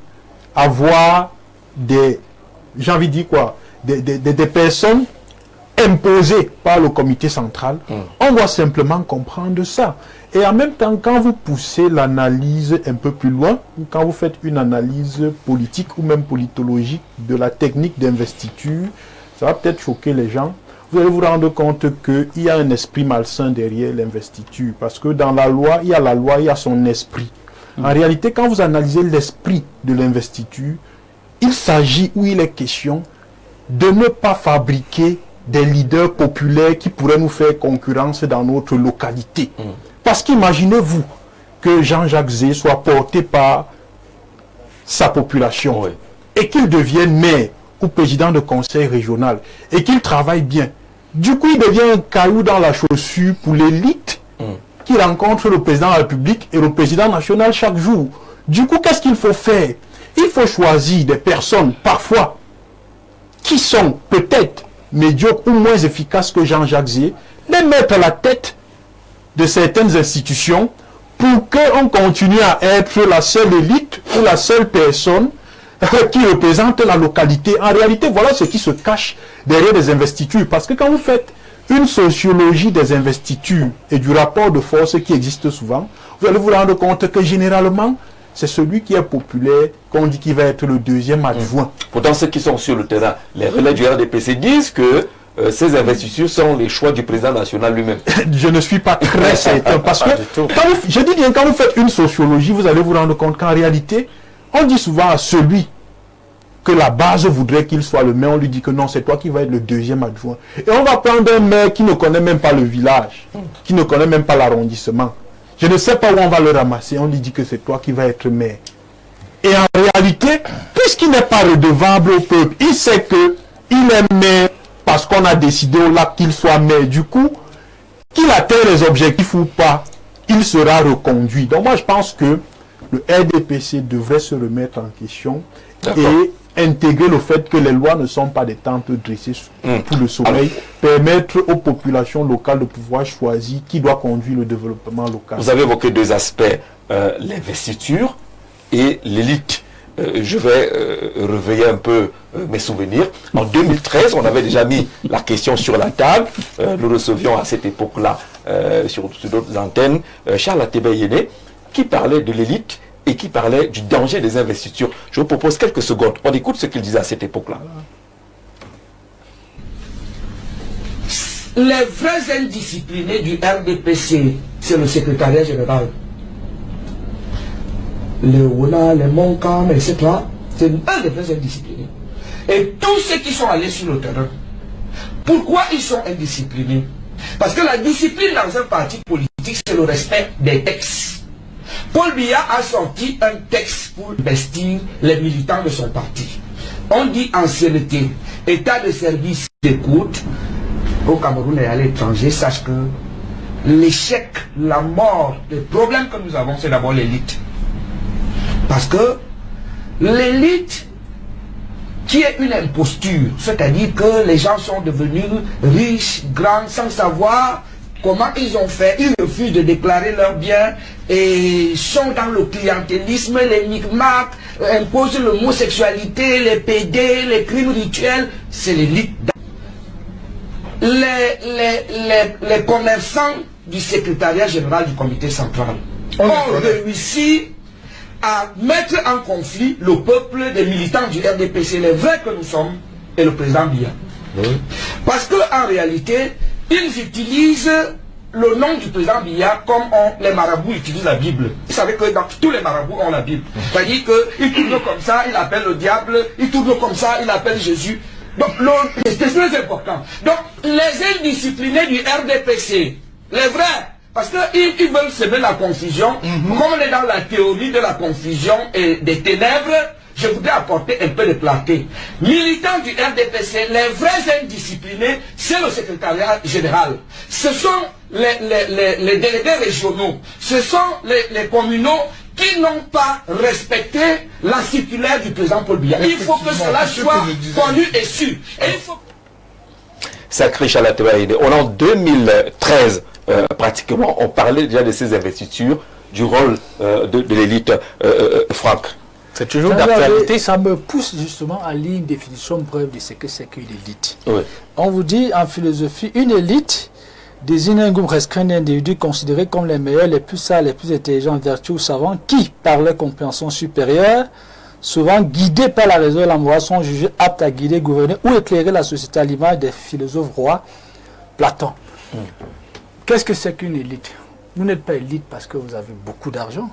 avoir des personnes imposées par le comité central, on doit simplement comprendre ça. Et en même temps, quand vous poussez l'analyse un peu plus loin, ou quand vous faites une analyse politique ou même politologique de la technique d'investiture, ça va peut-être choquer les gens. Vous allez vous rendre compte qu'il y a un esprit malsain derrière l'investiture. Parce que dans la loi, il y a son esprit. En réalité, quand vous analysez l'esprit de l'investiture, il s'agit, ou il est question, de ne pas fabriquer des leaders populaires qui pourraient nous faire concurrence dans notre localité. Parce qu'imaginez-vous que Jean-Jacques Zé soit porté par sa population et qu'il devienne maire ou président de conseil régional et qu'il travaille bien. Du coup, il devient un caillou dans la chaussure pour l'élite qui rencontre le président de la République et le président national chaque jour. Du coup, qu'est-ce qu'il faut faire? Il faut choisir des personnes, parfois, qui sont peut-être médiocres ou moins efficaces que Jean-Jacques Zé, les mettre à la tête de certaines institutions pour qu'on continue à être la seule élite ou la seule personne qui représente la localité. En réalité, voilà ce qui se cache derrière les investitures. Parce que quand vous faites une sociologie des investitures et du rapport de force qui existe souvent, vous allez vous rendre compte que généralement, c'est celui qui est populaire qu'on dit qu'il va être le deuxième adjoint. Pourtant, ceux qui sont sur le terrain, les relais du RDPC disent que ces investitures sont les choix du président national lui-même. Je ne suis pas très certain parce que, je dis bien, quand vous faites une sociologie, vous allez vous rendre compte qu'en réalité, on dit souvent à celui que la base voudrait qu'il soit le maire, on lui dit que non, c'est toi qui vas être le deuxième adjoint. Et on va prendre un maire qui ne connaît même pas le village, qui ne connaît même pas l'arrondissement. Je ne sais pas où on va le ramasser, on lui dit que c'est toi qui vas être maire. Et en réalité, puisqu'il n'est pas redevable au peuple, il sait que il est maire parce qu'on a décidé au lac qu'il soit maire. Du coup, qu'il atteigne les objectifs ou pas, il sera reconduit. Donc moi, je pense que le RDPC devrait se remettre en question et intégrer le fait que les lois ne sont pas des tentes dressées pour le soleil, permettre aux populations locales de pouvoir choisir qui doit conduire le développement local. Vous avez évoqué deux aspects, l'investiture et l'élite. Je vais réveiller un peu mes souvenirs. En 2013, on avait déjà mis la question sur la table. Nous recevions à cette époque-là, sur d'autres antennes, Charles Ateba-Yéné, qui parlait de l'élite et qui parlait du danger des investitures. Je vous propose quelques secondes. On écoute ce qu'il disait à cette époque-là. Les vrais indisciplinés du RDPC, c'est le secrétariat général. Les Ola, les Moncam, etc. C'est un des vrais indisciplinés. Et tous ceux qui sont allés sur le terrain, pourquoi ils sont indisciplinés? Parce que la discipline dans un parti politique, c'est le respect des textes. Paul Biya a sorti un texte pour investir les militants de son parti. On dit ancienneté, état de service d'écoute. Au Cameroun et à l'étranger, sache que l'échec, la mort, le problème que nous avons, c'est d'abord l'élite. Parce que l'élite, qui est une imposture, c'est-à-dire que les gens sont devenus riches, grands, sans savoir comment ils ont fait. Ils refusent de déclarer leurs biens et sont dans le clientélisme, les micmacs, imposent l'homosexualité, les PD, les crimes rituels. C'est l'élite. Les commerçants du secrétariat général du comité central ont réussi à mettre en conflit le peuple des militants du RDPC, les vrais que nous sommes, et le président Biya. Oui. Parce qu'en réalité, ils utilisent le nom du président Biya comme les marabouts utilisent la Bible. Vous savez que dans tous les marabouts ont la Bible. C'est-à-dire qu'ils tournent comme ça, ils appellent le diable, ils tournent comme ça, ils appellent Jésus. Donc, c'est très important. Donc, les indisciplinés du RDPC, les vrais, parce qu'ils veulent semer la confusion, comme on est dans la théorie de la confusion et des ténèbres, je voudrais apporter un peu de clarté. Militants du RDPC, les vrais indisciplinés, c'est le secrétariat général. Ce sont les délégués régionaux, ce sont les communaux qui n'ont pas respecté la circulaire du président Paul Biya. Il faut que cela soit connu et su. Et il faut... Sacré Charles Ateba-Yéné. On est en 2013, pratiquement, on parlait déjà de ces investitures, du rôle de l'élite. Franck. C'est toujours d'actualité. Ça me pousse justement à lire une définition brève de ce que c'est qu'une élite. Oui. On vous dit en philosophie, une élite désigne un groupe restreint d'individus considérés comme les meilleurs, les plus sages, les plus intelligents, vertueux ou savants, qui, par leur compréhension supérieure, souvent guidés par la raison et la morale, sont jugés aptes à guider, gouverner ou éclairer la société à l'image des philosophes rois Platon. Qu'est-ce que c'est qu'une élite? Vous n'êtes pas élite parce que vous avez beaucoup d'argent.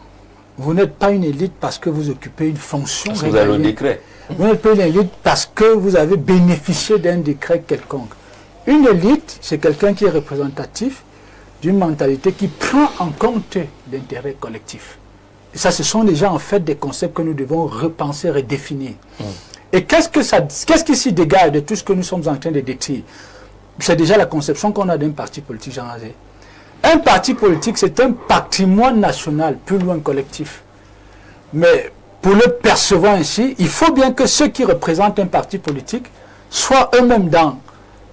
Vous n'êtes pas une élite parce que vous occupez une fonction. Parce que vous avez le décret. Vous n'êtes pas une élite parce que vous avez bénéficié d'un décret quelconque. Une élite, c'est quelqu'un qui est représentatif d'une mentalité qui prend en compte l'intérêt collectif. Et ça, ce sont déjà en fait des concepts que nous devons repenser, redéfinir. Et qu'est-ce qui s'y dégage de tout ce que nous sommes en train de décrire? C'est déjà la conception qu'on a d'un parti politique, Jean Azé. Un parti politique, c'est un patrimoine national, plus loin collectif. Mais pour le percevoir ainsi, il faut bien que ceux qui représentent un parti politique soient eux-mêmes dans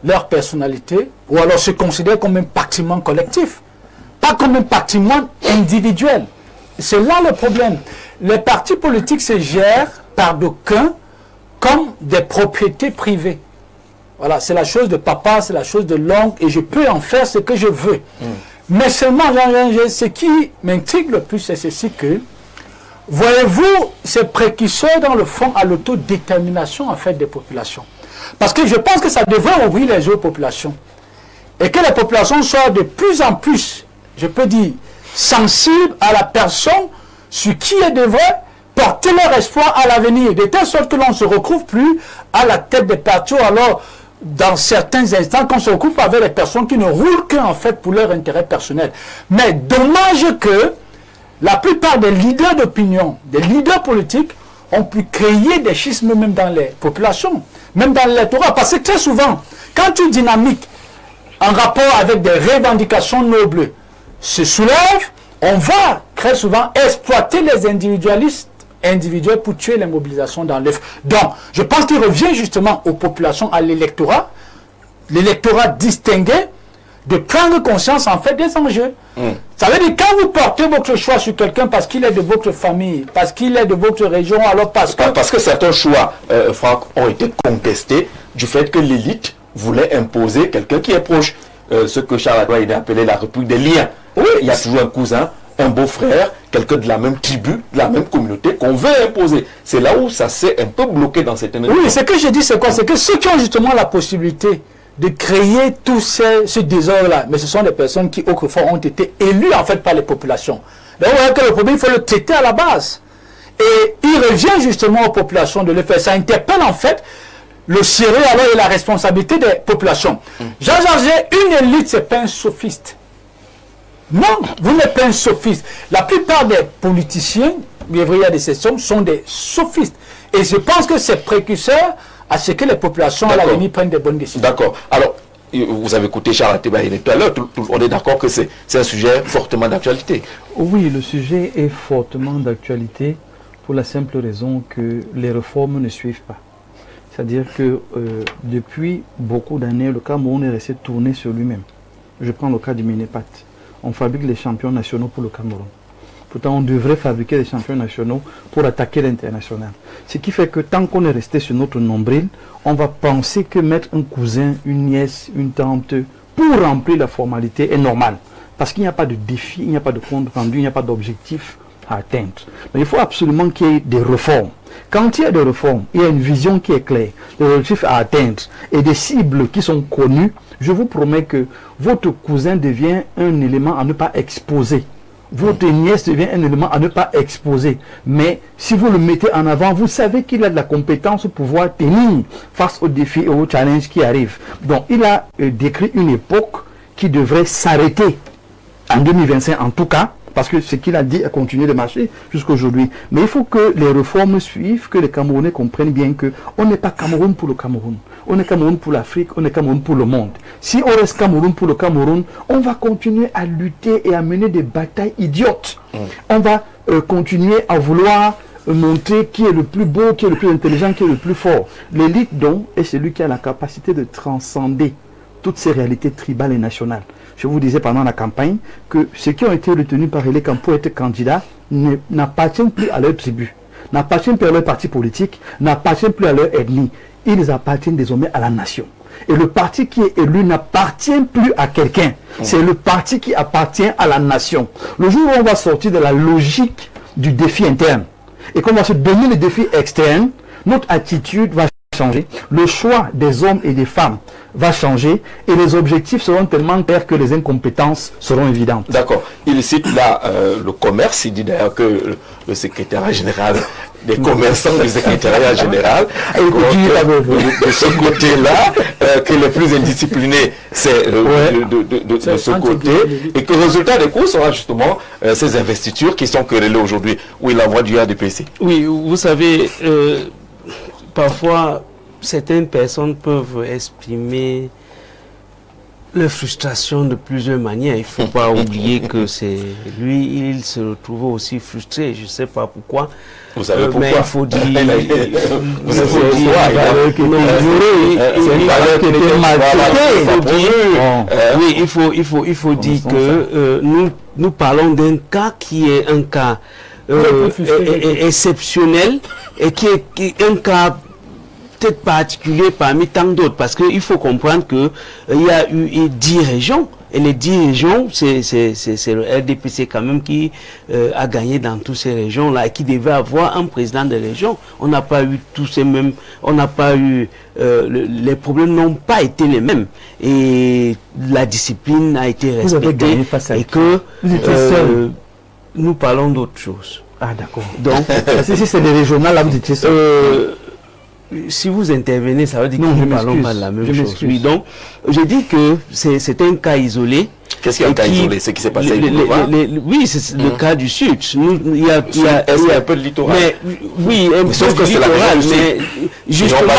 leur personnalité, ou alors se considèrent comme un patrimoine collectif, pas comme un patrimoine individuel. C'est là le problème. les partis politiques se gèrent par d'aucuns comme des propriétés privées. Voilà, c'est la chose de papa, c'est la chose de l'oncle, et je peux en faire ce que je veux. Mais seulement, ce qui m'intrigue le plus, c'est ceci que, voyez-vous, ces précurseurs dans le fond à l'autodétermination en fait des populations. Parce que je pense que ça devrait ouvrir les yeux aux populations. Et que les populations soient de plus en plus, je peux dire, sensibles à la personne sur qui elles devraient porter leur espoir à l'avenir, de telle sorte que l'on ne se retrouve plus à la tête des partis, alors dans certains instants qu'on se retrouve avec les personnes qui ne roulent qu'en fait pour leur intérêt personnel. Mais dommage que la plupart des leaders d'opinion, des leaders politiques, ont pu créer des schismes même dans les populations, même dans l'électorat. Parce que très souvent, quand une dynamique en rapport avec des revendications nobles se soulève, on va très souvent exploiter les individuels pour tuer les mobilisations dans l'œuf. Donc, je pense qu'il revient justement aux populations, à l'électorat distingué, de prendre conscience en fait des enjeux. Ça veut dire quand vous portez votre choix sur quelqu'un parce qu'il est de votre famille, parce qu'il est de votre région, alors parce que certains choix, Franck, ont été contestés du fait que l'élite voulait imposer quelqu'un qui est proche. Ce que Charles Adoua a appelé la République des liens. Oui, il y a toujours un cousin, un beau-frère, quelqu'un de la même tribu, de la même communauté qu'on veut imposer. C'est là où ça s'est un peu bloqué dans certaines régions. Oui, ce que je dis, c'est quoi? C'est que ceux qui ont justement la possibilité de créer tout ce désordre-là, mais ce sont des personnes qui, autrefois, ont été élues, en fait, par les populations. Donc, vous voyez que le problème, il faut le traiter à la base. Et il revient justement aux populations de le faire. Ça interpelle, en fait, le sérieux alors et la responsabilité des populations. Jean-Georges, une élite, c'est pas un sophiste. Non, vous n'êtes pas un sophiste. La plupart des politiciens, il y a des sessions, sont des sophistes. Et je pense que c'est précurseur à ce que les populations à l'avenir prennent des bonnes décisions. D'accord. Alors, vous avez écouté Charles Ateba-Hiné tout à l'heure, on est d'accord que c'est un sujet fortement d'actualité. Oui, le sujet est fortement d'actualité pour la simple raison que les réformes ne suivent pas. C'est-à-dire que depuis beaucoup d'années, le Cameroun est resté tourné sur lui-même. Je prends le cas du Minépat. On fabrique les champions nationaux pour le Cameroun. Pourtant, on devrait fabriquer des champions nationaux pour attaquer l'international. Ce qui fait que tant qu'on est resté sur notre nombril, on va penser que mettre un cousin, une nièce, une tante pour remplir la formalité est normal. Parce qu'il n'y a pas de défi, il n'y a pas de compte rendu, il n'y a pas d'objectif à atteindre. Mais il faut absolument qu'il y ait des réformes. Quand il y a des réformes, il y a une vision qui est claire, des objectifs à atteindre et des cibles qui sont connues, je vous promets que votre cousin devient un élément à ne pas exposer. Votre nièce devient un élément à ne pas exposer. Mais si vous le mettez en avant, vous savez qu'il a de la compétence pour pouvoir tenir face aux défis et aux challenges qui arrivent. Donc il a décrit une époque qui devrait s'arrêter en 2025 en tout cas, parce que ce qu'il a dit a continué de marcher jusqu'à aujourd'hui. Mais il faut que les réformes suivent, que les Camerounais comprennent bien qu'on n'est pas Cameroun pour le Cameroun. On est Cameroun pour l'Afrique, on est Cameroun pour le monde. Si on reste Cameroun pour le Cameroun, on va continuer à lutter et à mener des batailles idiotes. On va continuer à vouloir montrer qui est le plus beau, qui est le plus intelligent, qui est le plus fort. L'élite, donc, est celui qui a la capacité de transcender toutes ces réalités tribales et nationales. Je vous disais pendant la campagne que ceux qui ont été retenus par les pour être candidats n'appartiennent plus à leur tribu, n'appartiennent plus à leur parti politique, n'appartiennent plus à leur ethnie. Ils appartiennent désormais à la nation. Et le parti qui est élu n'appartient plus à quelqu'un. C'est le parti qui appartient à la nation. Le jour où on va sortir de la logique du défi interne et qu'on va se donner le défi externe, notre attitude va changer, le choix des hommes et des femmes va changer et les objectifs seront tellement clairs que les incompétences seront évidentes. D'accord. Il cite là le commerce, il dit d'ailleurs que le secrétariat général des commerçants du secrétariat général, de ce côté-là, que les plus indisciplinés, c'est de ce côté, et que le résultat des cours sera justement ces investitures qui sont querellées aujourd'hui, où il envoie du RDPC. Oui, vous savez, parfois, certaines personnes peuvent exprimer leur frustration de plusieurs manières. Il ne faut pas oublier que c'est lui, il se retrouve aussi frustré. Je ne sais pas pourquoi. Vous savez pourquoi? Mais il faut dire... Oui, il faut dire que nous parlons d'un cas qui est un cas exceptionnel et qui est un cas peut-être particulier parmi tant d'autres, parce qu'il faut comprendre que il y a eu 10 régions, et les 10 régions, c'est le RDPC quand même qui a gagné dans toutes ces régions-là, et qui devait avoir un président de région. On n'a pas eu tous ces mêmes, on n'a pas eu, les problèmes n'ont pas été les mêmes, et la discipline a été respectée, et que nous parlons d'autre chose. Ah d'accord. Donc, si c'est des régionales, là vous étiez ça. Si vous intervenez, ça veut dire que nous ne parlons pas de la même chose. Oui, donc, je dis que c'est un cas isolé. Qu'est-ce qu'il y a un cas isolé? C'est qui s'est passé oui, c'est le cas du Sud. Il y a un peu de littoral. Mais, oui, un peu de littoral, mais justement,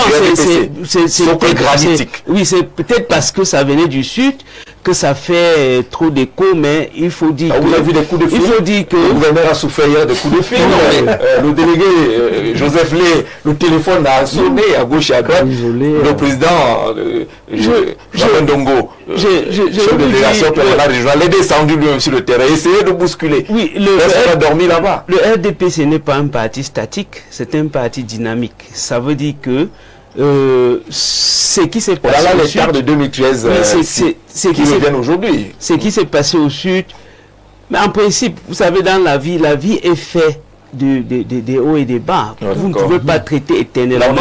c'est granitique. Oui, c'est peut-être parce que ça venait du Sud que ça fait trop d'écho, mais il faut dire vous avez vu des coups de fil? Il faut dire que le gouverneur a souffert hier de coups de fil. Le délégué Joseph Lé, le téléphone a sonné à gauche et à droite. Le président Jean Ndongo, chef de délégation régionale, est descendu lui-même sur le terrain, essayé de bousculer. Oui, personne n'a dormi là-bas. Le RDP, ce n'est pas un parti statique, c'est un parti dynamique. Ça veut dire que ce qui s'est passé au Sud, de 2013, c'est qui reviennent aujourd'hui. Ce qui s'est passé au Sud, mais en principe, vous savez, dans la vie est faite des hauts et des bas. Vous ne pouvez pas traiter éternellement.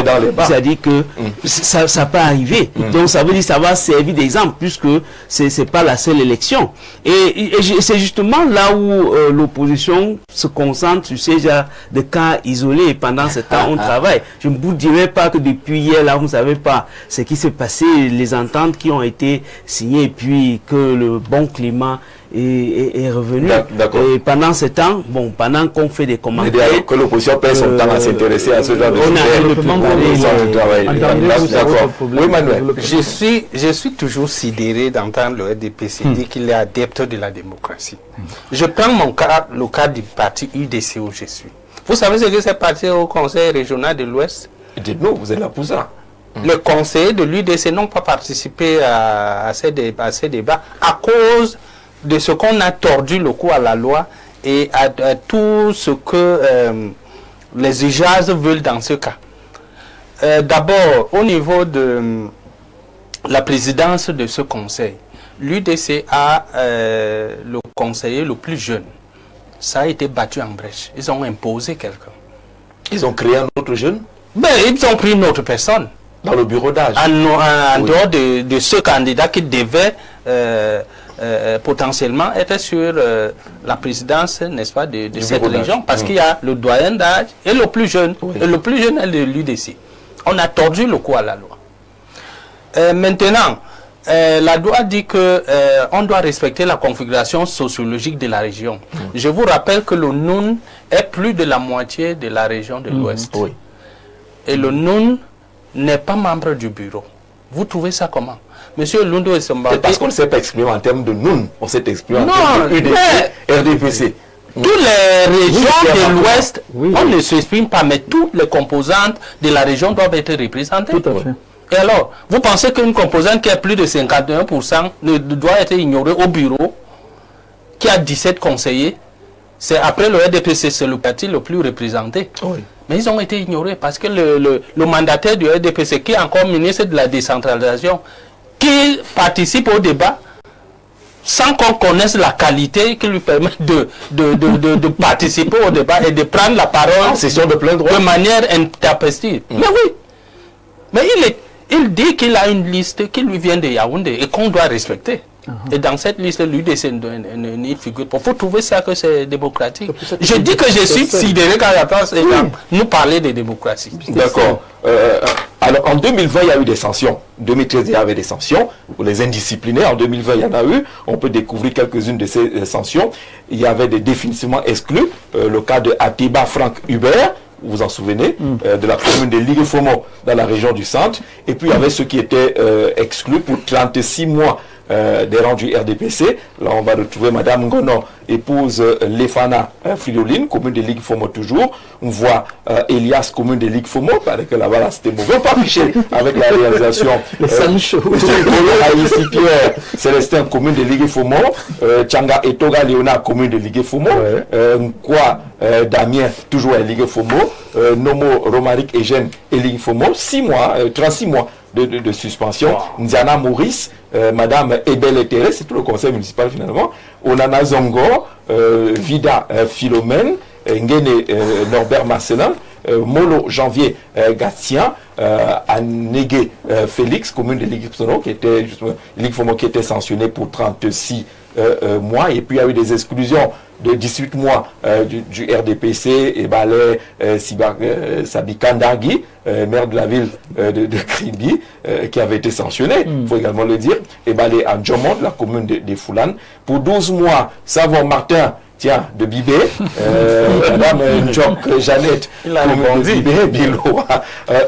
C'est-à-dire que ça peut arriver. Donc ça veut dire que ça va servir d'exemple, puisque c'est pas la seule élection. Et c'est justement là où l'opposition se concentre sur ces genres de cas isolés. Et pendant ce temps, on travaille. Je ne vous dirai pas que depuis hier, là, vous ne savez pas ce qui s'est passé, les ententes qui ont été signées, et puis que le bon climat est revenu. Et pendant ce temps, bon, pendant qu'on fait des commentaires, que l'opposition perd son temps à s'intéresser à ce genre de Oui, Manuel. Je suis toujours sidéré d'entendre le RDPC dire qu'il est adepte de la démocratie. Je prends le cas du parti UDC où je suis. Vous savez ce que c'est parti au Conseil régional de l'Ouest? Dites-nous, vous êtes là pour ça. Les conseillers de l'UDC n'ont pas participé à ces débats à cause de ce qu'on a tordu le cou à la loi et à tout ce que les usages veulent dans ce cas. D'abord, au niveau de la présidence de ce conseil, l'UDC a le conseiller le plus jeune. Ça a été battu en brèche. Ils ont imposé quelqu'un. Ils ont créé un autre jeune? Ben, ils ont pris une autre personne. Dans le bureau d'âge? En dehors de ce candidat qui devait potentiellement être sur la présidence, n'est-ce pas, de cette région, parce qu'il y a le doyen d'âge et le plus jeune. Et le plus jeune est de l'UDC. On a tordu le cou à la loi. Maintenant, la loi dit que on doit respecter la configuration sociologique de la région. Je vous rappelle que le Noun est plus de la moitié de la région de l'Ouest. Et le Noun n'est pas membre du bureau. Vous trouvez ça comment? Monsieur Lundo et Somba. C'est parce qu'on ne s'est pas exprimé en termes de Noun, on s'est exprimé en termes de UDC, RDPC. Toutes les régions de l'Ouest, on ne s'exprime pas, mais toutes les composantes de la région doivent être représentées. Tout à fait. Et alors, vous pensez qu'une composante qui a plus de 51% ne doit être ignorée au bureau, qui a 17 conseillers? C'est après le RDPC, c'est le parti le plus représenté. Mais ils ont été ignorés parce que le mandataire du RDPC, qui est encore ministre de la décentralisation, qui participe au débat sans qu'on connaisse la qualité qui lui permet de participer au débat et de prendre la parole de manière intempestive. Mais oui, mais il dit qu'il a une liste qui lui vient de Yaoundé et qu'on doit respecter. Et dans cette liste, l'UDC ne figure pas. Il faut trouver ça que c'est démocratique. Je dis que je suis sidéré quand j'entends ces gens nous parler de démocratie. D'accord. Alors en 2020, il y a eu des sanctions. En 2013, il y avait des sanctions pour les indisciplinés. En 2020, il y en a eu. On peut découvrir quelques-unes de ces sanctions. Il y avait des définitivement exclus. Le cas de Atiba Franck Hubert, vous vous en souvenez, de la commune de Liguefomo dans la région du centre. Et puis il y avait ceux qui étaient exclus pour 36 mois des rangs du RDPC. Là, on va retrouver Madame Ngono épouse Lefana Fridoline, commune de Ligue Fomo toujours. On voit Elias, commune de Ligue Fomo, parce que là-bas, là, c'était mauvais. On pas afficher avec la réalisation. Les Sancho. Ici Pierre Célestin, commune de Ligue Fomo. Tchanga Etoga Léonard, commune de Ligue Fomo. Nkwa Damien, toujours à Ligue Fomo. Nomo Romaric Eugène et Ligue Fomo. 36 mois de suspension. Ndiana Maurice, Madame Ebele Thérèse, c'est tout le conseil municipal finalement. Onana Zongo, Vida Philomène, Ngene Norbert Marcelin, Molo Janvier Gatien, Anégué Félix, commune de Ligue Fomo, qui était justement Ligue Fomo qui était sanctionné pour 36 mois. Et puis il y a eu des exclusions de 18 mois du RDPC et Balais Sabikandagi, maire de la ville de Kribi, qui avait été sanctionné, il faut également le dire, et Balais Andjomont, la commune de Foulane, pour 12 mois. Savon Martin, tiens, de Bibé, Madame Njok Jeannette, commune de Bibé, Bilo,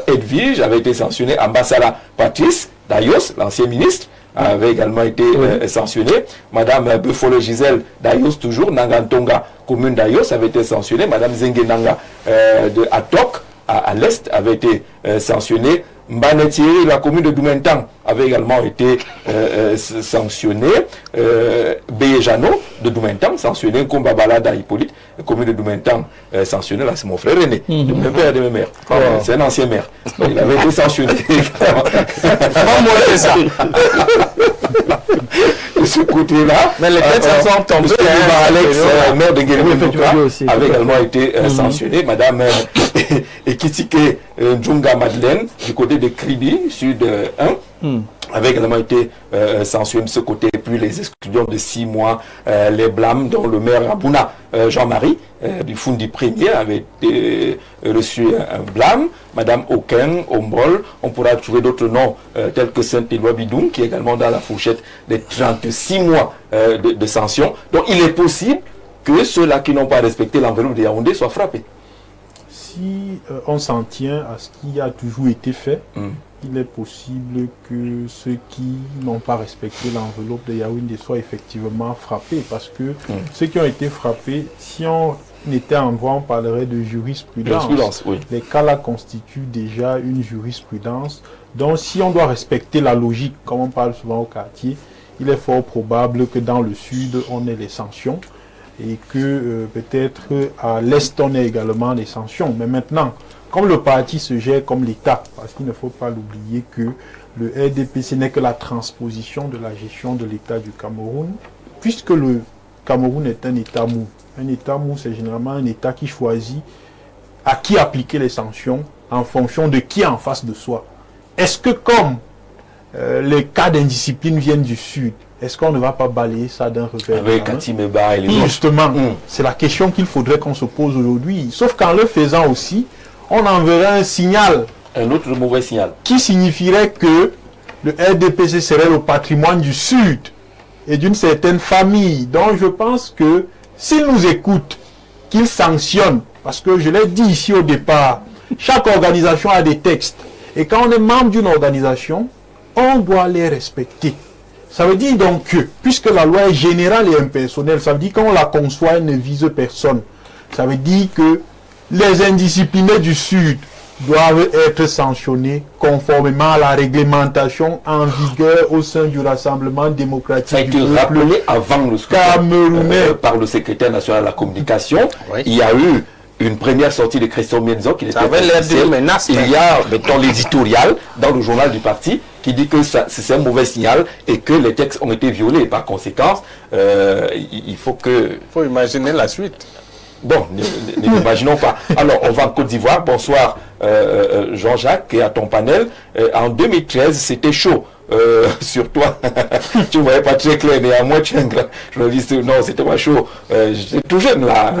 Edwige, avait été sanctionné. Ambassadeur Patrice Dayos, l'ancien ministre, avait également été sanctionné. Madame Buffalo Gisèle Dayos, toujours, Nangantonga, commune Dayos, avait été sanctionnée. Madame Zengue Nanga de Atok, à l'est, avait été sanctionnée. Mbanetieri, la commune de Doumentang, avait également été sanctionnée. Beyejano de Doumentang, sanctionné. Kombabalada Hippolyte, la commune de Doumentang, sanctionné. Là, c'est mon frère René, de même père et de même mère. C'est un ancien maire. Donc, il avait été sanctionné. Ça. De ce côté-là, mais les têtes sont tombées. Alex, maire de Guérémé, avait également été sanctionné. Madame Ekitike Djunga Madeleine, du côté de Kribi, sud 1, avait également été sanctionné de ce côté. Et puis les exclusions de 6 mois, les blâmes dont le maire Abouna Jean-Marie du Fundi Premier avait été reçu un blâme. Madame Oken, Ombol, on pourra trouver d'autres noms tels que Saint-Éloi Bidoum, qui est également dans la fourchette des 36 mois de sanctions. Donc il est possible que ceux-là qui n'ont pas respecté l'enveloppe de Yaoundé soient frappés. Si on s'en tient à ce qui a toujours été fait, il est possible que ceux qui n'ont pas respecté l'enveloppe de Yaoundé soient effectivement frappés, parce que ceux qui ont été frappés, si on était en droit, on parlerait de jurisprudence. Les cas-là constituent déjà une jurisprudence. Donc si on doit respecter la logique, comme on parle souvent au quartier, il est fort probable que dans le sud, on ait les sanctions et que peut-être à l'est, on ait également les sanctions. Mais maintenant, comme le parti se gère comme l'État, parce qu'il ne faut pas l'oublier que le RDPC n'est que la transposition de la gestion de l'État du Cameroun, puisque le Cameroun est un État mou. Un État mou, c'est généralement un État qui choisit à qui appliquer les sanctions en fonction de qui est en face de soi. Est-ce que comme les cas d'indiscipline viennent du Sud, est-ce qu'on ne va pas balayer ça d'un revers? Avec Katimeba et les autres. Justement, c'est la question qu'il faudrait qu'on se pose aujourd'hui. Sauf qu'en le faisant aussi, on enverrait un signal. Un autre mauvais signal. Qui signifierait que le RDPC serait le patrimoine du Sud et d'une certaine famille. Donc je pense que s'ils nous écoutent, qu'ils sanctionnent, parce que je l'ai dit ici au départ, chaque organisation a des textes. Et quand on est membre d'une organisation, on doit les respecter. Ça veut dire donc que, puisque la loi est générale et impersonnelle, ça veut dire qu'on la conçoit, elle ne vise personne. Ça veut dire que les indisciplinés du Sud doivent être sanctionnés conformément à la réglementation en vigueur au sein du Rassemblement démocratique. Ça a été rappelé avant le scrutin par le secrétaire national de la communication. Il y a eu une première sortie de Christophe Mienzo qui était il y a maintenant l'éditorial dans le journal du parti qui dit que c'est un mauvais signal et que les textes ont été violés. Par conséquent, il faut imaginer la suite. Bon, n'imaginons pas. Alors, on va en Côte d'Ivoire. Bonsoir Jean-Jacques et à ton panel. En 2013, c'était chaud. Sur toi, tu ne voyais pas très clair, mais à moi tu es un grand journaliste. Non, c'était pas chaud. J'étais tout jeune là.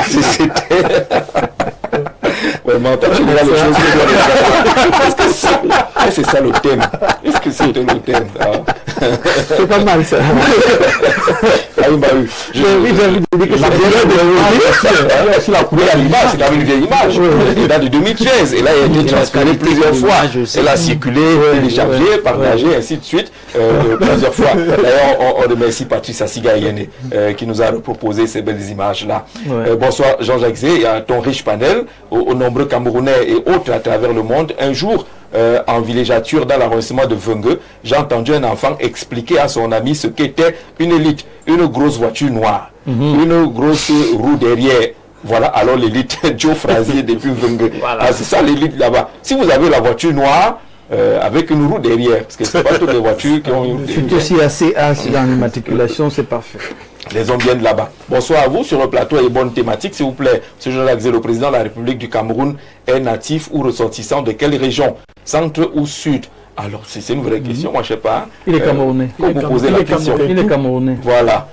C'était. Vraiment, tu vois les choses. Est-ce que c'est ça le thème? Est-ce que c'était le thème? C'est pas mal ça. Ibrahim Bahut. J'ai envie de dire que c'est la couleur à l'image, c'est quand même une vieille image. Elle date de 2013. Et là, elle a été transférée plusieurs fois. Elle a circulé, téléchargée, partagée, ainsi de suite, plusieurs fois. D'ailleurs, on remercie Patrice Assigayene qui nous a proposé ces belles images-là. Bonsoir Jean-Jacques Zé, et à ton riche panel, aux nombreux Camerounais et autres à travers le monde. Un jour, en villégiature dans l'arrondissement de Vengue, j'ai entendu un enfant expliquer à son ami ce qu'était une élite, une grosse voiture noire, une grosse roue derrière. Voilà, alors l'élite, Joe Frazier depuis Vengue. Voilà. C'est ça l'élite là-bas. Si vous avez la voiture noire, avec une roue derrière, parce que c'est pas toutes les voitures qui ont une roue derrière. aussi assez dans l'immatriculation, c'est parfait. Les hommes viennent là-bas. Bonsoir à vous sur le plateau et bonne thématique, s'il vous plaît. M. Jean-Jacques Zé, le président de la République du Cameroun, est natif ou ressortissant de quelle région? Centre ou sud? Alors, c'est une vraie question, moi je ne sais pas. Il est camerounais. Vous posez la question. Il est camerounais. Voilà.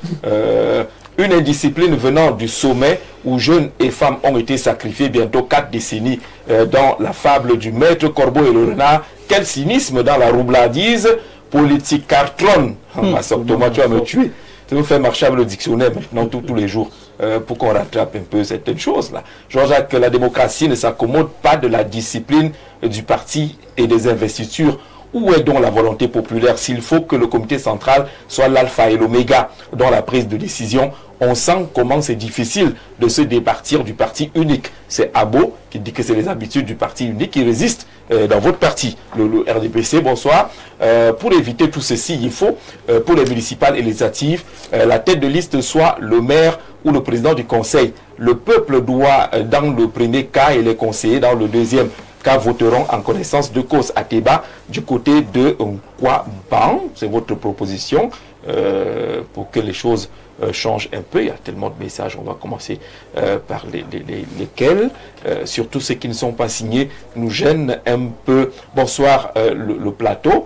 Une indiscipline venant du sommet où jeunes et femmes ont été sacrifiés bientôt 4 décennies dans la fable du maître Corbeau et le renard. Quel cynisme dans la roublardise politique cartron. Ma soeur Thomas, tu vas me tuer. Tu veux faire marcher avec le dictionnaire maintenant tous les jours pour qu'on rattrape un peu certaines choses-là. Jean-Jacques, la démocratie ne s'accommode pas de la discipline du parti et des investitures. Où est donc la volonté populaire s'il faut que le comité central soit l'alpha et l'oméga dans la prise de décision? On sent comment c'est difficile de se départir du parti unique. C'est Abo qui dit que c'est les habitudes du parti unique qui résistent dans votre parti, le RDPC. Bonsoir. Pour éviter tout ceci, il faut, pour les municipales et législatives, la tête de liste soit le maire ou le président du conseil. Le peuple doit, dans le premier cas, et les conseillers dans le deuxième cas, voteront en connaissance de cause. À Teba, du côté de Nkwaban, c'est votre proposition, pour que les choses changent un peu. Il y a tellement de messages, on va commencer par lesquels, surtout ceux qui ne sont pas signés, nous gênent un peu. Bonsoir le plateau,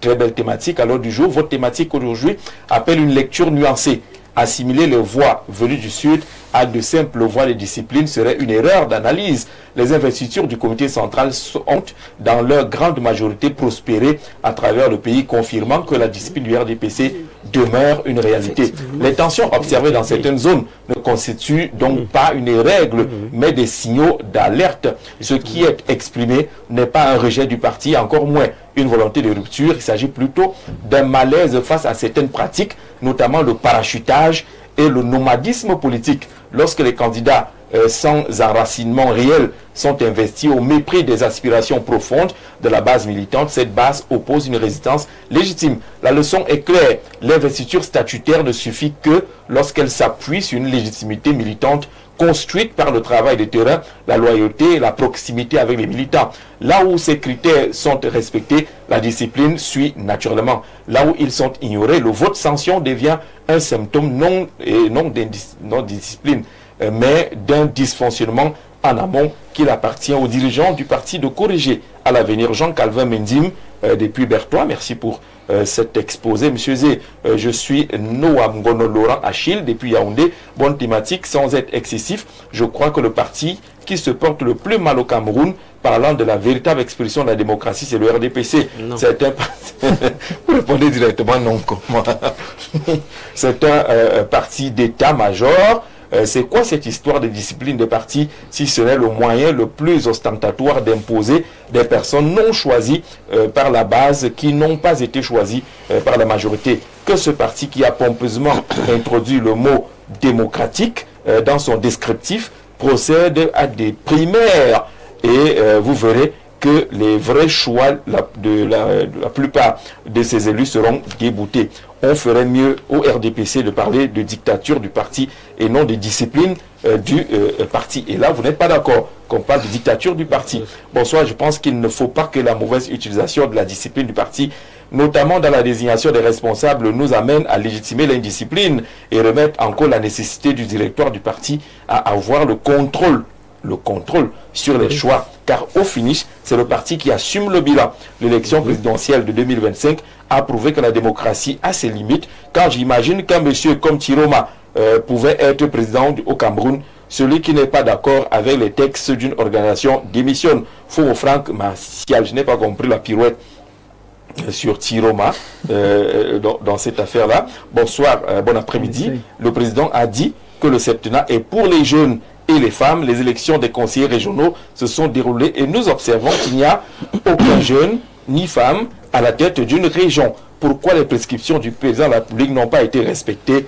très belle thématique à l'heure du jour. Votre thématique aujourd'hui appelle une lecture nuancée. Assimiler les voix venues du Sud à de simples voix de discipline serait une erreur d'analyse. Les investitures du comité central ont, dans leur grande majorité, prospéré à travers le pays, confirmant que la discipline du RDPC demeure une réalité. Les tensions observées dans certaines zones ne constituent donc pas une règle, mais des signaux d'alerte. Ce qui est exprimé n'est pas un rejet du parti, encore moins une volonté de rupture. Il s'agit plutôt d'un malaise face à certaines pratiques, notamment le parachutage et le nomadisme politique. Lorsque les candidats sans enracinement réel sont investis au mépris des aspirations profondes de la base militante, cette base oppose une résistance légitime. La leçon est claire. L'investiture statutaire ne suffit que lorsqu'elle s'appuie sur une légitimité militante construite par le travail de terrain, la loyauté et la proximité avec les militants. Là où ces critères sont respectés, la discipline suit naturellement. Là où ils sont ignorés, le vote sanction devient un symptôme non discipline, mais d'un dysfonctionnement en amont qu'il appartient aux dirigeants du parti de corriger. À l'avenir, Jean-Calvin Mendim, depuis Bertois, merci pour cet exposé. Monsieur Zé, je suis Noam Gono Laurent Achille, depuis Yaoundé. Bonne thématique, sans être excessif. Je crois que le parti qui se porte le plus mal au Cameroun, parlant de la véritable expression de la démocratie, c'est le RDPC. C'est un vous répondez directement non comme moi. C'est un parti d'état-major. C'est quoi cette histoire de discipline de parti si ce n'est le moyen le plus ostentatoire d'imposer des personnes non choisies par la base qui n'ont pas été choisies par la majorité? Que ce parti qui a pompeusement introduit le mot démocratique dans son descriptif procède à des primaires et vous verrez que les vrais choix de la plupart de ces élus seront déboutés. On ferait mieux au RDPC de parler de dictature du parti et non de discipline du parti. Et là, vous n'êtes pas d'accord qu'on parle de dictature du parti. Bonsoir, je pense qu'il ne faut pas que la mauvaise utilisation de la discipline du parti, notamment dans la désignation des responsables, nous amène à légitimer l'indiscipline et remettre en cause la nécessité du directoire du parti à avoir le contrôle sur les choix, car au finish, c'est le parti qui assume le bilan. L'élection présidentielle de 2025 a prouvé que la démocratie a ses limites. Quand j'imagine qu'un monsieur comme Tiroma pouvait être président au Cameroun, celui qui n'est pas d'accord avec les textes d'une organisation démissionne. Faux Franck Martial, je n'ai pas compris la pirouette. sur Tiroma dans cette affaire-là. Bonsoir, bon après-midi. Le président a dit que le septennat est pour les jeunes et les femmes. Les élections des conseillers régionaux se sont déroulées et nous observons qu'il n'y a aucun jeune ni femme à la tête d'une région. Pourquoi les prescriptions du président de la République n'ont pas été respectées?